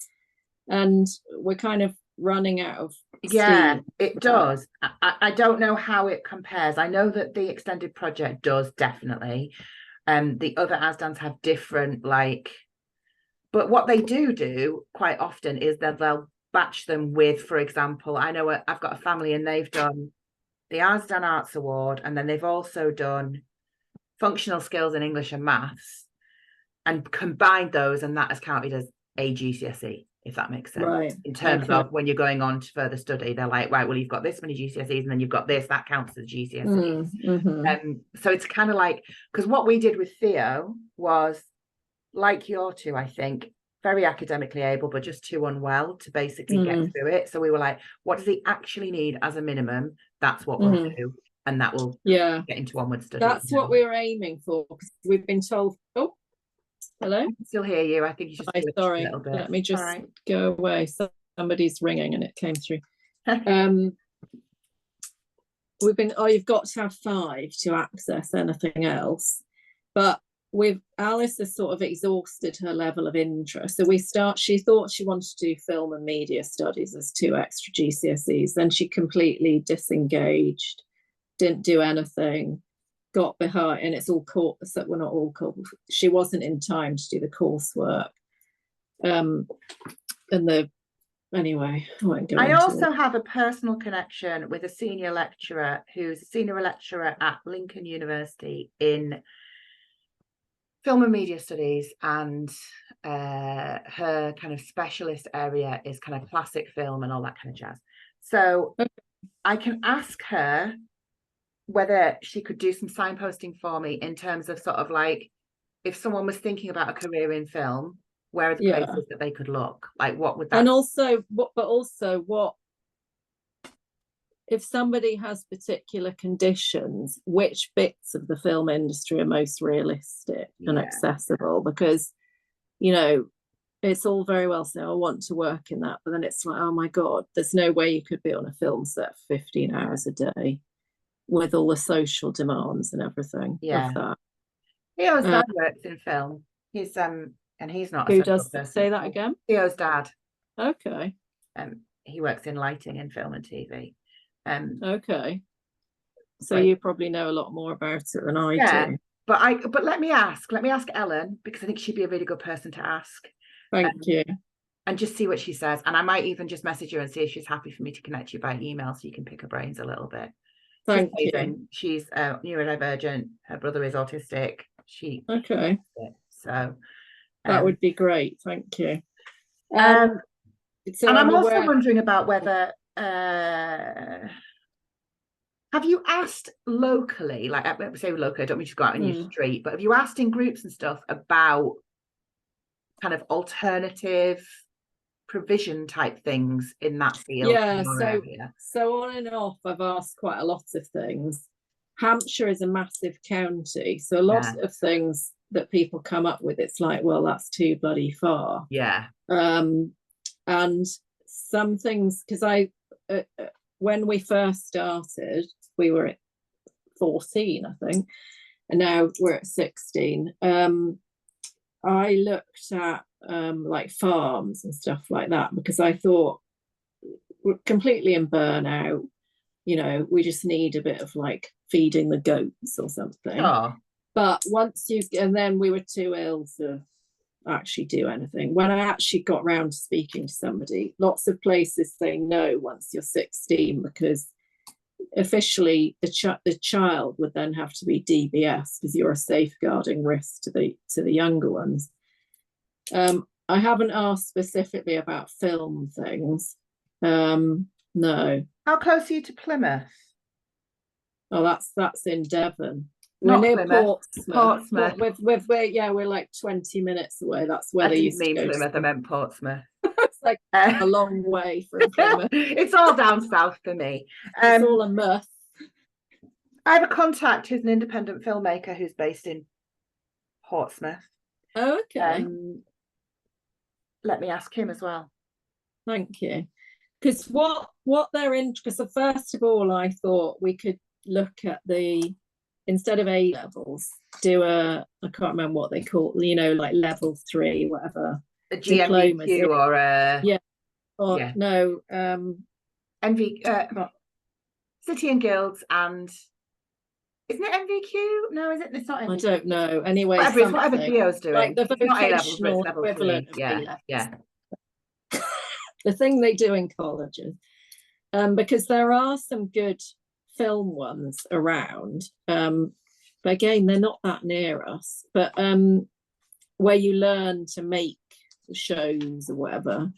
Speaker 1: and we're kind of running out of
Speaker 2: Yeah,
Speaker 1: steam.
Speaker 2: it does. I don't know how it compares. I know that the extended project does definitely. The other ASDANs have different, like, but what they do quite often is that they'll batch them with, for example, I know I've got a family and they've done the ASDAN Arts Award, and then they've also done functional skills in English and maths, and combined those, and that is counted as a GCSE, if that makes sense.
Speaker 1: Right.
Speaker 2: In terms of when you're going on to further study, they're like, right, well, you've got this many GCSEs, and then you've got this, that counts as GCSEs. So it's kind of like, because what we did with Theo was, like your two, I think, very academically able, but just too unwell to basically get through it. So we were like, what does he actually need as a minimum? That's what we'll do. And that will get into onward study.
Speaker 1: That's what we're aiming for, because we've been told, oh, hello?
Speaker 2: I can still hear you. I think you just
Speaker 1: sorry,
Speaker 2: a little bit.
Speaker 1: Let me just go away. Somebody's ringing and it came through. We've been, oh, you've got to have 5 to access anything else. But Alice has sort of exhausted her level of interest. So she thought she wanted to do film and media studies as 2 extra GCSEs. Then she completely disengaged, didn't do anything, got behind, and it's all course that we're not all course. She wasn't in time to do the coursework. Anyway, I
Speaker 2: also have a personal connection with a senior lecturer who's a senior lecturer at Lincoln University in film and media studies, and her kind of specialist area is kind of classic film and all that kind of jazz. So I can ask her whether she could do some signposting for me in terms of sort of like, if someone was thinking about a career in film, where are the places that they could look? Like, what would that?
Speaker 1: And also, what if somebody has particular conditions, which bits of the film industry are most realistic and accessible? Because, it's all very well saying, I want to work in that, but then it's like, oh my God, there's no way you could be on a film set 15 hours a day with all the social demands and everything. Of that.
Speaker 2: Theo's dad works in film. He's and he's not.
Speaker 1: Who does person. Say that again?
Speaker 2: Theo's dad.
Speaker 1: Okay.
Speaker 2: He works in lighting in film and TV.
Speaker 1: Okay. So you probably know a lot more about it than I do.
Speaker 2: But let me ask Ellen, because I think she'd be a really good person to ask.
Speaker 1: Thank you.
Speaker 2: and just see what she says. And I might even just message her and see if she's happy for me to connect you by email so you can pick her brains a little bit.
Speaker 1: Thank
Speaker 2: She's
Speaker 1: you.
Speaker 2: amazing. She's neurodivergent. Her brother is autistic.
Speaker 1: Okay.
Speaker 2: So
Speaker 1: that would be great. Thank you.
Speaker 2: So
Speaker 1: and
Speaker 2: I'm also wondering about whether have you asked locally, like say locally, I don't mean to go out on your street, but have you asked in groups and stuff about kind of alternative provision type things in that field?
Speaker 1: Yeah, so on and off, I've asked quite a lot of things. Hampshire is a massive county, so a lot of things that people come up with, it's like, well, that's too bloody far.
Speaker 2: Yeah.
Speaker 1: And some things, because when we first started, we were at 14, I think, and now we're at 16. I looked at like farms and stuff like that, because I thought we're completely in burnout. You know, we just need a bit of like feeding the goats or something.
Speaker 2: Oh.
Speaker 1: But and then we were too ill to actually do anything. When I actually got round to speaking to somebody, lots of places say no once you're 16, because officially the child would then have to be DBS, because you're a safeguarding risk to the younger ones. I haven't asked specifically about film things. No.
Speaker 2: How close are you to Plymouth?
Speaker 1: Oh, that's in Devon.
Speaker 2: Not
Speaker 1: we're near
Speaker 2: Plymouth. Portsmouth.
Speaker 1: We're like 20 minutes away. That's where they used to go.
Speaker 2: Plymouth, I meant Portsmouth.
Speaker 1: It's like a long way from Plymouth.
Speaker 2: It's all down south for me.
Speaker 1: It's all a myth.
Speaker 2: I have a contact who's an independent filmmaker who's based in Portsmouth.
Speaker 1: Oh, okay.
Speaker 2: Let me ask him as well.
Speaker 1: Thank you. Because what they're in, because first of all, I thought we could look at instead of A levels, do I can't remember what they call, you know, like level 3, whatever.
Speaker 2: A GMVQ or a
Speaker 1: no,
Speaker 2: City and Guilds, and isn't it NVQ? No, is it? It's not NVQ.
Speaker 1: I don't know. Anyway,
Speaker 2: whatever Theo's doing.
Speaker 1: Like the
Speaker 2: vocational
Speaker 1: equivalent of
Speaker 2: A-levels. Yeah.
Speaker 1: The thing they do in colleges, because there are some good film ones around, but again, they're not that near us, but where you learn to make shows or whatever.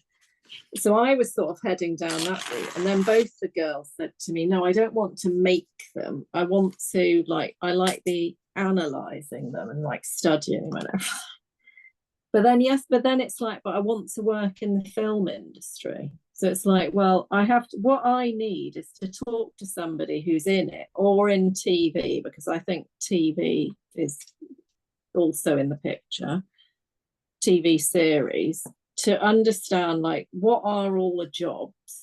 Speaker 1: So I was sort of heading down that route, and then both the girls said to me, no, I don't want to make them. I want to, like, I like the analysing them and like studying them and everything. But then it's like, but I want to work in the film industry. So it's like, well, what I need is to talk to somebody who's in it or in TV, because I think TV is also in the picture, TV series, to understand like what are all the jobs.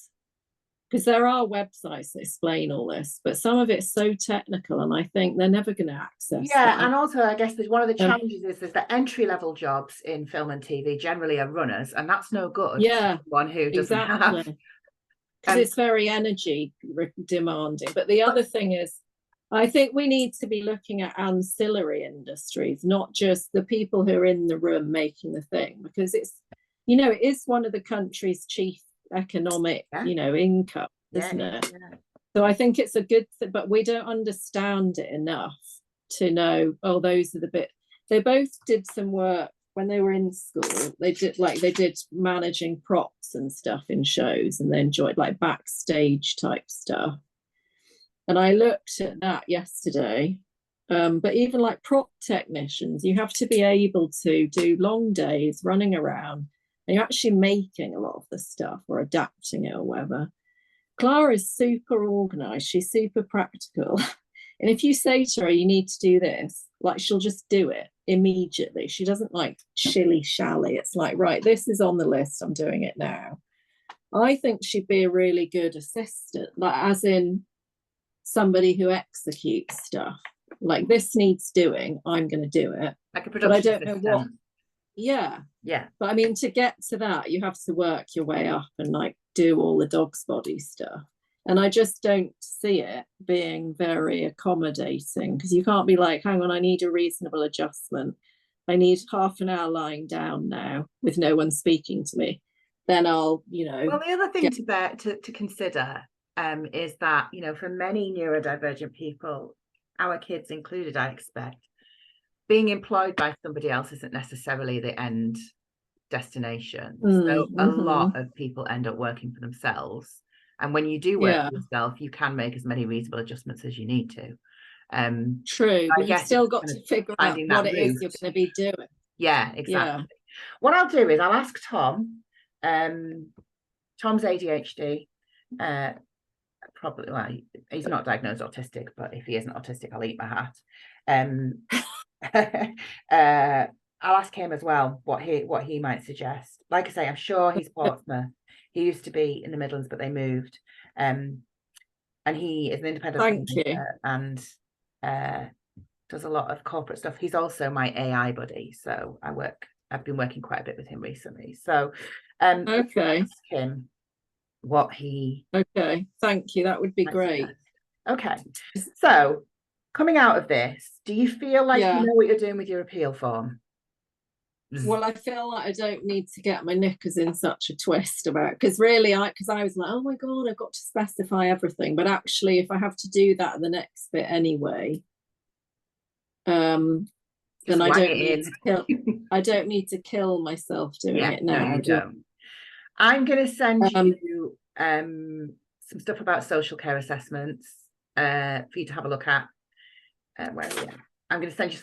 Speaker 1: Because there are websites that explain all this, but some of it's so technical, and I think they're never going to access that.
Speaker 2: And also I guess one of the challenges is that entry-level jobs in film and TV generally are runners, and that's no good.
Speaker 1: Yeah,
Speaker 2: one who doesn't have,
Speaker 1: because it's very energy demanding. But the other thing is, I think we need to be looking at ancillary industries, not just the people who are in the room making the thing, because it's, you know, it is one of the country's chief economic, you know, income, isn't it? Yeah. So I think it's a good thing, but we don't understand it enough to know, oh, those are the bit. They both did some work when they were in school. They did managing props and stuff in shows, and they enjoyed like backstage type stuff. And I looked at that yesterday. But even like prop technicians, you have to be able to do long days running around, and you're actually making a lot of the stuff or adapting it or whatever. Clara is super organized. She's super practical. And if you say to her, you need to do this, like she'll just do it immediately. She doesn't like shilly-shally. It's like, right, this is on the list. I'm doing it now. I think she'd be a really good assistant, like as in somebody who executes stuff. Like this needs doing, I'm going to do it.
Speaker 2: Like a production
Speaker 1: but I don't know what. Yeah. But I mean, to get to that, you have to work your way up and like do all the dog's body stuff. And I just don't see it being very accommodating, because you can't be like, hang on, I need a reasonable adjustment. I need half an hour lying down now with no one speaking to me. then I'll, you know,
Speaker 2: Well, the other thing
Speaker 1: get,
Speaker 2: to bear to consider is that, you know, for many neurodivergent people, our kids included, I expect, being employed by somebody else isn't necessarily the end destination. So a lot of people end up working for themselves. And when you do work
Speaker 1: yeah,
Speaker 2: for yourself, you can make as many reasonable adjustments as you need to.
Speaker 1: true,
Speaker 2: I
Speaker 1: but you've
Speaker 2: guess it's
Speaker 1: still got
Speaker 2: kind of
Speaker 1: to figure out
Speaker 2: finding
Speaker 1: what
Speaker 2: that
Speaker 1: it is
Speaker 2: route.
Speaker 1: you're going to be doing.
Speaker 2: Yeah, exactly.
Speaker 1: Yeah.
Speaker 2: What I'll do is I'll ask Tom. Tom's ADHD. Probably, well, he's not diagnosed autistic, but if he isn't autistic, I'll eat my hat. I'll ask him as well what he might suggest. Like I say, I'm sure he's Portsmouth. He used to be in the Midlands, but they moved. And he is an independent
Speaker 1: Thank you.
Speaker 2: filmmaker and does a lot of corporate stuff. He's also my AI buddy, so I've been working quite a bit with him recently. So
Speaker 1: Okay.
Speaker 2: ask him what he
Speaker 1: Okay, thank you. That would be
Speaker 2: might
Speaker 1: great.
Speaker 2: suggest. Okay, so coming out of this, do you feel like
Speaker 1: Yeah.
Speaker 2: you know what you're doing with your appeal form?
Speaker 1: Well, I feel like I don't need to get my knickers in such a twist about, because really because I was like, oh my God, I've got to specify everything. But actually, if I have to do that the next bit anyway, then I don't need to kill, I don't need to kill myself doing it now.
Speaker 2: No, you don't. I'm going to send you some stuff about social care assessments for you to have a look at. Where are we at? I'm going to send you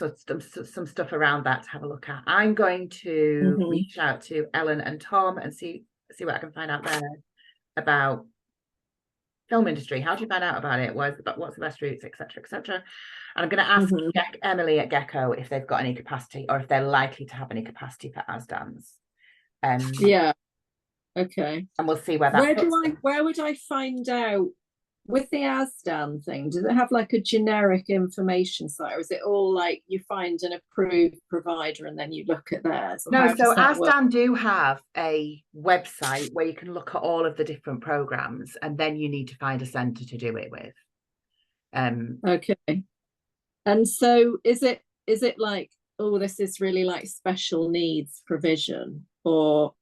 Speaker 2: some stuff around that to have a look at. I'm going to reach out to Ellen and Tom and see what I can find out there about film industry. How do you find out about it? What's the best routes, etc., etc. And I'm going to ask Emily at Gecko if they've got any capacity or if they're likely to have any capacity for ASDANs.
Speaker 1: Yeah. Okay.
Speaker 2: And we'll see where that.
Speaker 1: Where would I find out with the ASDAN thing? Does it have like a generic information site, or is it all like you find an approved provider and then you look at theirs?
Speaker 2: No, so ASDAN do have a website where you can look at all of the different programs, and then you need to find a centre to do it with.
Speaker 1: Okay. And so is it like, oh, this is really like special needs provision, or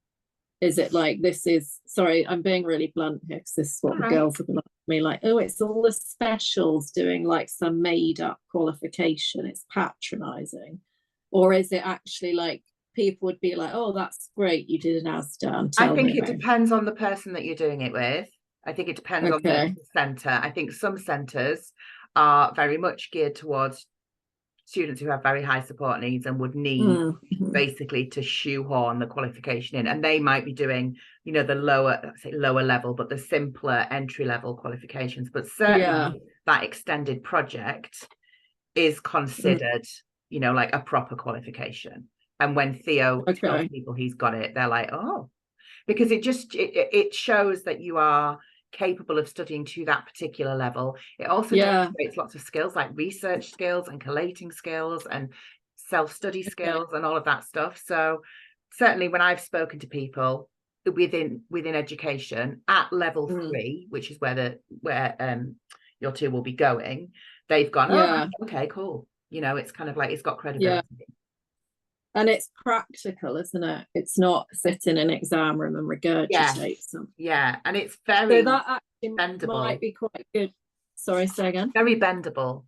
Speaker 1: is it like this is, sorry, I'm being really blunt here because this is what the girls have been asking me, like, oh, it's all the specials doing like some made up qualification, it's patronizing? Or is it actually like people would be like, oh, that's great, you did an ASDAN?
Speaker 2: I think it depends on the person that you're doing it with. I think it depends on the centre. I think some centres are very much geared towards students who have very high support needs and would need basically to shoehorn the qualification in, and they might be doing, you know, the lower level, but the simpler entry level qualifications. But certainly that extended project is considered, you know, like a proper qualification. And when Theo tells people he's got it, they're like, oh, because it shows that you are capable of studying to that particular level. It also demonstrates lots of skills like research skills and collating skills and self-study skills and all of that stuff. So certainly when I've spoken to people within education at level 3, which is where your 2 will be going, they've gone, oh, okay, cool. You know, it's kind of like it's got credibility.
Speaker 1: And it's practical, isn't it? It's not sit in an exam room and regurgitate something.
Speaker 2: Yeah, and it's very
Speaker 1: so that actually
Speaker 2: bendable.
Speaker 1: Might be quite good. Sorry, say again.
Speaker 2: Very bendable.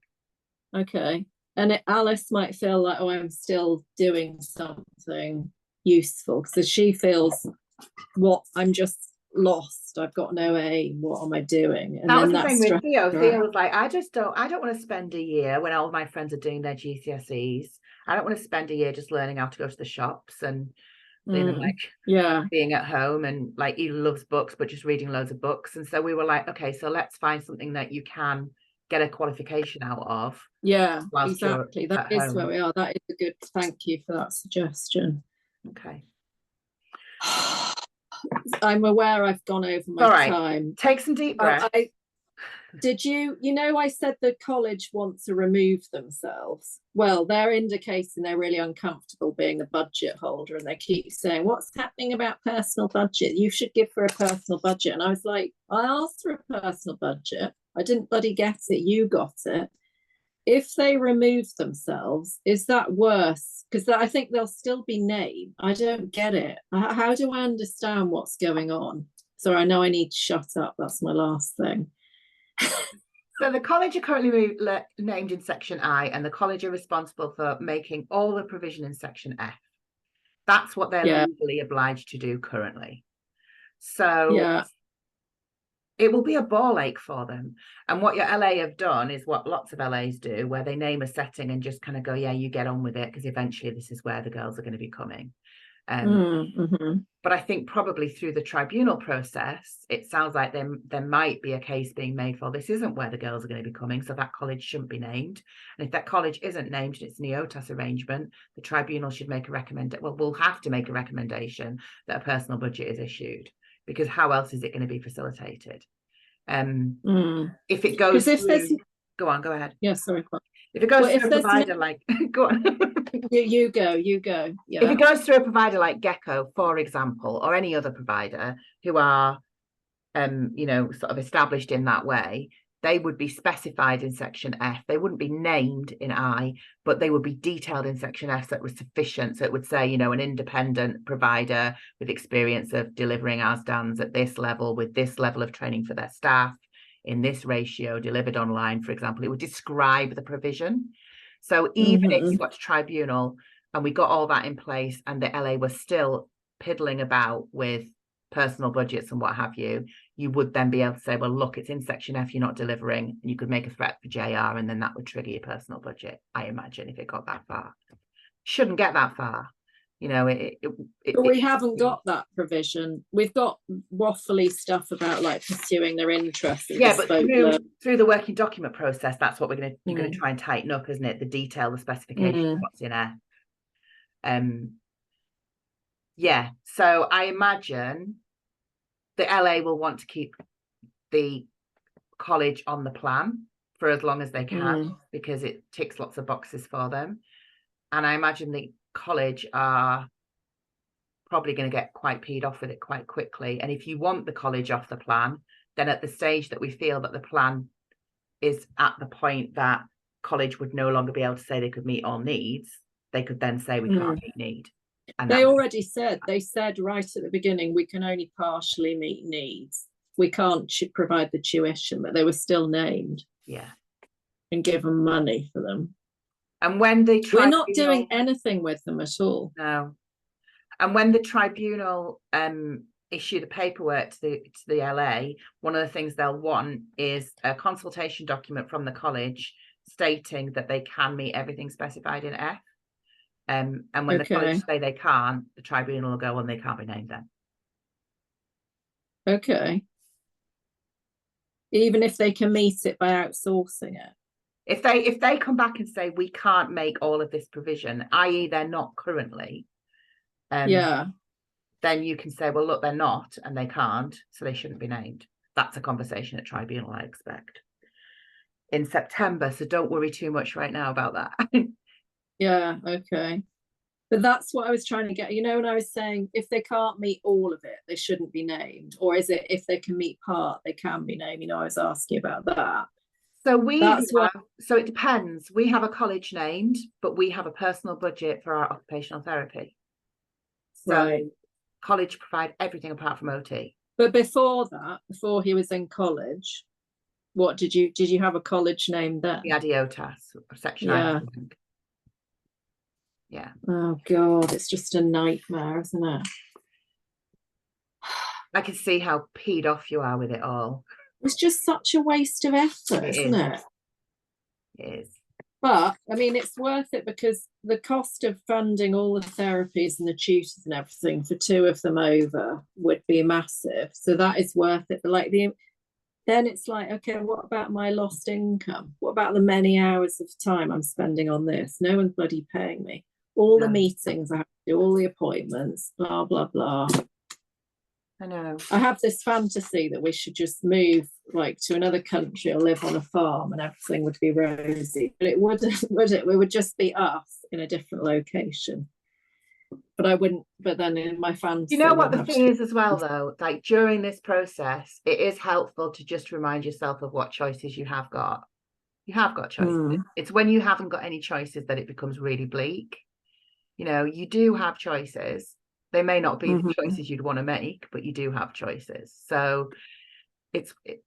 Speaker 1: Okay. And Alice might feel like, oh, I'm still doing something useful, because she feels, what, I'm just lost. I've got no aim. What am I doing? And
Speaker 2: that was the thing with Theo. Theo was like, I don't want to spend a year when all my friends are doing their GCSEs. I don't want to spend a year just learning how to go to the shops and being at home, and like he loves books, but just reading loads of books. And so we were like, okay, so let's find something that you can get a qualification out of.
Speaker 1: Yeah, exactly. That is where we are. That is a good, thank you for that suggestion.
Speaker 2: Okay.
Speaker 1: I'm aware I've gone over my time.
Speaker 2: Take some deep breaths.
Speaker 1: Did you know I said the college want to remove themselves? Well, they're indicating they're really uncomfortable being the budget holder, and they keep saying, what's happening about personal budget? You should give her a personal budget. And I was like, I asked for a personal budget. I didn't bloody get it. You got it. if they remove themselves, is that worse? Because I think they'll still be named. I don't get it. How do I understand what's going on? Sorry, I know I need to shut up. That's my last thing.
Speaker 2: So the college are currently named in section I, and the college are responsible for making all the provision in section F. That's what they're legally obliged to do currently. So it will be a ball ache for them. And what your LA have done is what lots of LAs do, where they name a setting and just kind of go, yeah, you get on with it, because eventually this is where the girls are going to be coming. But I think probably through the tribunal process, it sounds like there might be a case being made for this isn't where the girls are going to be coming, so that college shouldn't be named. And if that college isn't named and it's an EOTAS arrangement, the tribunal should make a recommendation. Well, we'll have to make a recommendation that a personal budget is issued, because how else is it going to be facilitated? If it goes through, go ahead.
Speaker 1: Yeah, sorry.
Speaker 2: If it goes through a provider like, go on.
Speaker 1: You go. Yeah.
Speaker 2: If it goes through a provider like Gecko, for example, or any other provider who are, sort of established in that way, they would be specified in section F. They wouldn't be named in I, but they would be detailed in section F that was sufficient. So it would say, an independent provider with experience of delivering ASDANs at this level, with this level of training for their staff, in this ratio, delivered online, for example. It would describe the provision. So even if you got to tribunal and we got all that in place and the LA was still piddling about with personal budgets and what have you, you would then be able to say, well, look, it's in section F, you're not delivering, and you could make a threat for JR, and then that would trigger your personal budget, I imagine, if it got that far. Shouldn't get that far.
Speaker 1: But we haven't got that provision. We've got waffly stuff about like pursuing their interests.
Speaker 2: Yeah, but through the working document process, that's what you're going to try and tighten up, isn't it? The detail, the specification, what's in F. Yeah, so I imagine the LA will want to keep the college on the plan for as long as they can, because it ticks lots of boxes for them. And I imagine the college are probably going to get quite peed off with it quite quickly. And if you want the college off the plan, then at the stage that we feel that the plan is at the point that college would no longer be able to say they could meet all needs, they could then say we can't meet need. And
Speaker 1: they already said, right at the beginning, we can only partially meet needs. We can't provide the tuition, but they were still named.
Speaker 2: Yeah.
Speaker 1: And given money for them.
Speaker 2: And when the
Speaker 1: we're not doing anything with them at all.
Speaker 2: No. And when the tribunal issue the paperwork to the LA, one of the things they'll want is a consultation document from the college stating that they can meet everything specified in F. And when the college say they can't, the tribunal will go, well, they can't be named then.
Speaker 1: Okay. Even if they can meet it by outsourcing it.
Speaker 2: If they come back and say we can't make all of this provision, i.e. they're not currently, then you can say, well, look, they're not and they can't, so they shouldn't be named. That's a conversation at tribunal, I expect, in September. So don't worry too much right now about that.
Speaker 1: Yeah, okay. But that's what I was trying to get, when I was saying if they can't meet all of it, they shouldn't be named. Or is it if they can meet part, they can be named? I was asking about that.
Speaker 2: So so it depends. We have a college named, but we have a personal budget for our occupational therapy. So college provide everything apart from OT.
Speaker 1: But before that, before he was in college, what did you have a college name then?
Speaker 2: We had EOTAS, section I think. Yeah.
Speaker 1: Oh God, it's just a nightmare, isn't it?
Speaker 2: I can see how peed off you are with it all.
Speaker 1: It's just such a waste of effort, isn't it?
Speaker 2: It is.
Speaker 1: But I mean, it's worth it because the cost of funding all the therapies and the tutors and everything for 2 of them over would be massive. So that is worth it. But then it's like, okay, what about my lost income? What about the many hours of time I'm spending on this? No one's bloody paying me. All the meetings I have to do, all the appointments, blah, blah, blah.
Speaker 2: I know.
Speaker 1: I have this fantasy that we should just move to another country or live on a farm and everything would be rosy. But it wouldn't, would it? We would just be us in a different location. But I wouldn't, but then in my fantasy.
Speaker 2: You know what the thing is as well, though? During this process, it is helpful to just remind yourself of what choices you have got. You have got choices. It's when you haven't got any choices that it becomes really bleak. You know, you do have choices. They may not be the choices you'd want to make, but you do have choices. So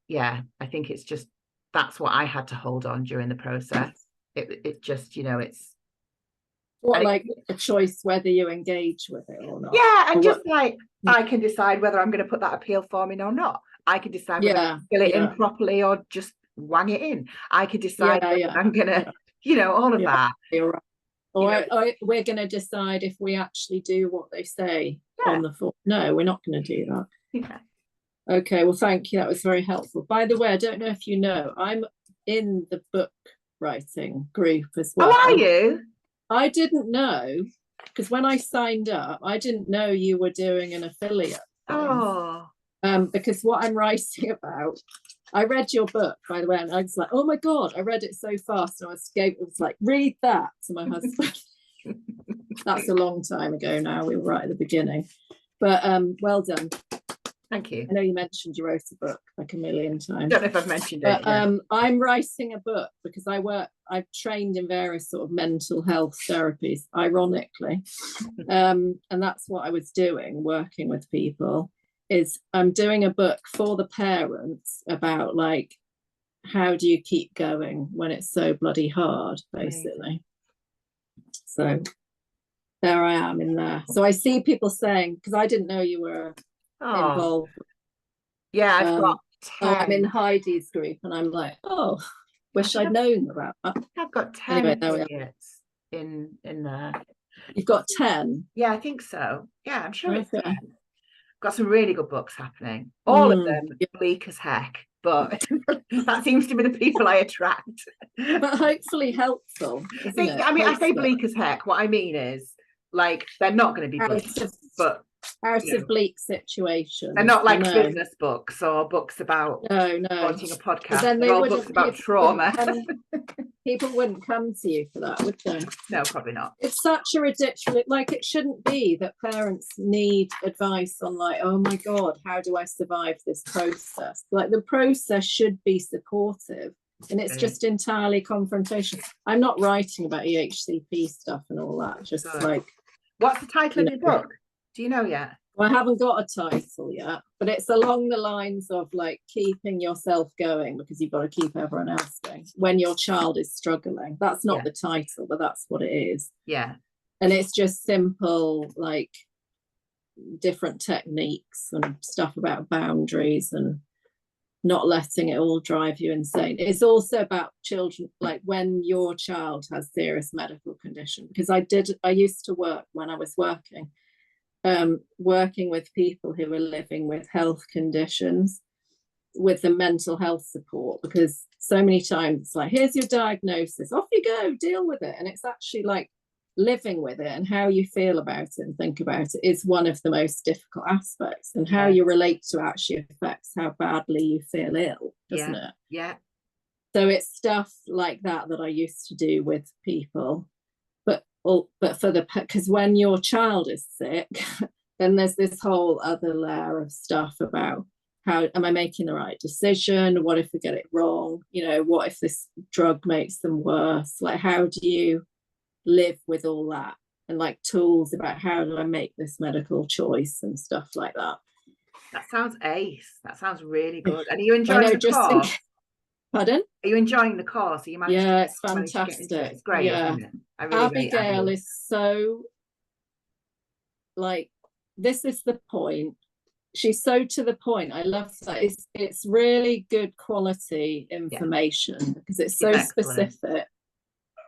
Speaker 2: yeah, I think it's just, that's what I had to hold on during the process. It just, you know, it's
Speaker 1: what, like a choice whether you engage with it or not.
Speaker 2: Yeah, and just like I can decide whether I'm going to put that appeal form in or not. I can decide whether to fill it in properly or just wang it in. I could decide whether I'm going to, you know, all of that.
Speaker 1: You're right. Or we're going to decide if we actually do what they say on the form. No, we're not going to do that.
Speaker 2: Yeah.
Speaker 1: Okay, well, thank you. That was very helpful. By the way, I don't know if you know, I'm in the book writing group as well.
Speaker 2: Oh, are you?
Speaker 1: I didn't know, because when I signed up, I didn't know you were doing an affiliate thing.
Speaker 2: Oh.
Speaker 1: Because what I'm writing about, I read your book, by the way, and I was like, oh my God, I read it so fast. And I was like, read that to my husband. That's a long time ago now. We were right at the beginning. But well done.
Speaker 2: Thank you.
Speaker 1: I know you mentioned you wrote a book like a million times.
Speaker 2: I don't know if I've mentioned it.
Speaker 1: I'm writing a book because I've trained in various sort of mental health therapies, ironically. And that's what I was doing, working with people, is I'm doing a book for the parents about like, how do you keep going when it's so bloody hard, basically. So there I am in there. So I see people saying, because I didn't know you were involved.
Speaker 2: Yeah, I've got 10.
Speaker 1: I'm in Heidi's group and I'm like, oh, wish I'd known about that.
Speaker 2: I've got 10 affiliates in there.
Speaker 1: You've got 10?
Speaker 2: Yeah, I think so. Yeah, I'm sure it's 10. Got some really good books happening. All of them bleak as heck, but that seems to be the people I attract.
Speaker 1: But hopefully helpful, isn't it?
Speaker 2: I mean, I say bleak as heck. What I mean is, like, they're not going to be bleak, but
Speaker 1: out of bleak situations.
Speaker 2: They're not like business books or books about launching a podcast. They're all books about trauma.
Speaker 1: People wouldn't come to you for that, would they?
Speaker 2: No, probably not.
Speaker 1: It's such a ridiculous, like, it shouldn't be that parents need advice on like, oh my God, how do I survive this process? Like, the process should be supportive, and it's just entirely confrontation. I'm not writing about EHCP stuff and all that, just like.
Speaker 2: What's the title of your book? Do you know yet?
Speaker 1: Well, I haven't got a title yet, but it's along the lines of like keeping yourself going, because you've got to keep everyone else going when your child is struggling. That's not the title, but that's what it is.
Speaker 2: Yeah.
Speaker 1: And it's just simple, like different techniques and stuff about boundaries and not letting it all drive you insane. It's also about children, like when your child has serious medical condition, because I used to work when I was working with people who were living with health conditions, with the mental health support, because so many times it's like, here's your diagnosis, off you go, deal with it. And it's actually like living with it, and how you feel about it and think about it is one of the most difficult aspects, and how you relate to actually affects how badly you feel ill, doesn't it?
Speaker 2: Yeah.
Speaker 1: So it's stuff like that I used to do with people. But for because when your child is sick, then there's this whole other layer of stuff about how am I making the right decision? What if we get it wrong? You know, what if this drug makes them worse? Like, how do you live with all that? And like tools about how do I make this medical choice and stuff like that.
Speaker 2: That sounds ace. That sounds really good. And are you enjoying the course?
Speaker 1: Pardon?
Speaker 2: Are you enjoying the course? Are you
Speaker 1: it's fantastic.
Speaker 2: It's great.
Speaker 1: Yeah.
Speaker 2: Isn't it? I really
Speaker 1: Abigail is so like, this is the point. She's so to the point. I love that. It's really good quality information because it's so specific.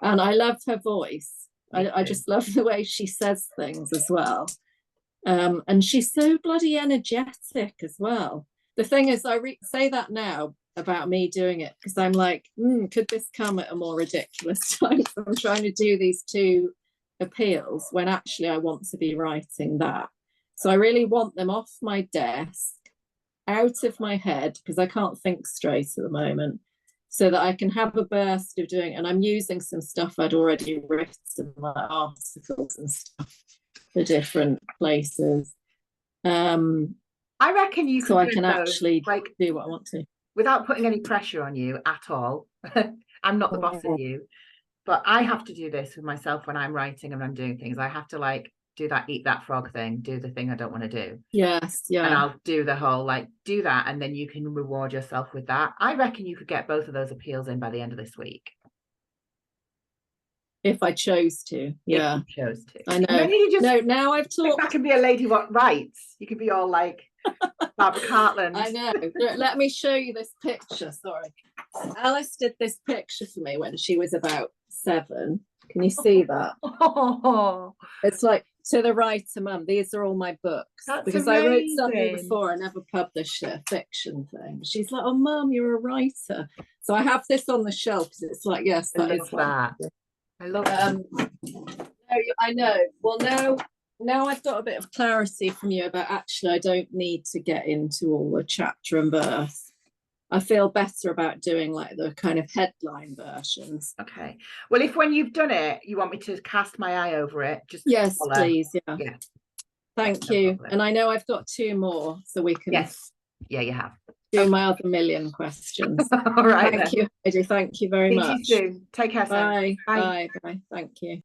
Speaker 1: And I love her voice. I just love the way she says things as well. And she's so bloody energetic as well. The thing is, I say that now about me doing it because I'm like, could this come at a more ridiculous time? I'm trying to do these two appeals when actually I want to be writing that. So I really want them off my desk, out of my head, because I can't think straight at the moment, so that I can have a burst of doing, and I'm using some stuff I'd already written, like articles and stuff for different places.
Speaker 2: I reckon you
Speaker 1: so I can actually like do what I want to
Speaker 2: without putting any pressure on you at all. I'm not the boss
Speaker 1: Oh.
Speaker 2: of you, but I have to do this with myself when I'm writing and I'm doing things. I have to like do that eat that frog thing, do the thing I don't want to do.
Speaker 1: Yes,
Speaker 2: And
Speaker 1: yeah.
Speaker 2: I'll do the whole like do that, and then you can reward yourself with that. I reckon you could get both of those appeals in by the end of this week.
Speaker 1: If I chose to, yeah.
Speaker 2: If you chose to.
Speaker 1: I
Speaker 2: And
Speaker 1: know.
Speaker 2: then you just
Speaker 1: No, now I've
Speaker 2: sit
Speaker 1: talked.
Speaker 2: back and be a lady what writes. You could be all like Barbara Cartland.
Speaker 1: I know. Let me show you this picture. Sorry. Alice did this picture for me when she was about 7. Can you see that?
Speaker 2: Oh,
Speaker 1: It's like to the writer mum. These are all my books.
Speaker 2: That's
Speaker 1: Because I wrote something
Speaker 2: amazing.
Speaker 1: before, I never published a fiction thing. She's like, "Oh, mum, you're a writer." So I have this on the shelf because it's like, yes,
Speaker 2: I
Speaker 1: that
Speaker 2: love
Speaker 1: is what
Speaker 2: that. I love that.
Speaker 1: I know. Well, now I've got a bit of clarity from you about actually I don't need to get into all the chapter and verse. I feel better about doing like the kind of headline versions.
Speaker 2: Okay. Well, if when you've done it, you want me to cast my eye over it, just
Speaker 1: Yes,
Speaker 2: holler.
Speaker 1: please. Yeah.
Speaker 2: Yeah.
Speaker 1: Thank
Speaker 2: No
Speaker 1: you.
Speaker 2: problem.
Speaker 1: And I know I've got 2 more, so we can
Speaker 2: Yes. Yeah, you have.
Speaker 1: do my other million questions.
Speaker 2: All right.
Speaker 1: Thank
Speaker 2: then.
Speaker 1: you, Heidi. Thank you very
Speaker 2: See
Speaker 1: much.
Speaker 2: you soon. Take care, Sam.
Speaker 1: Bye.
Speaker 2: Bye.
Speaker 1: Bye. Bye. Thank you.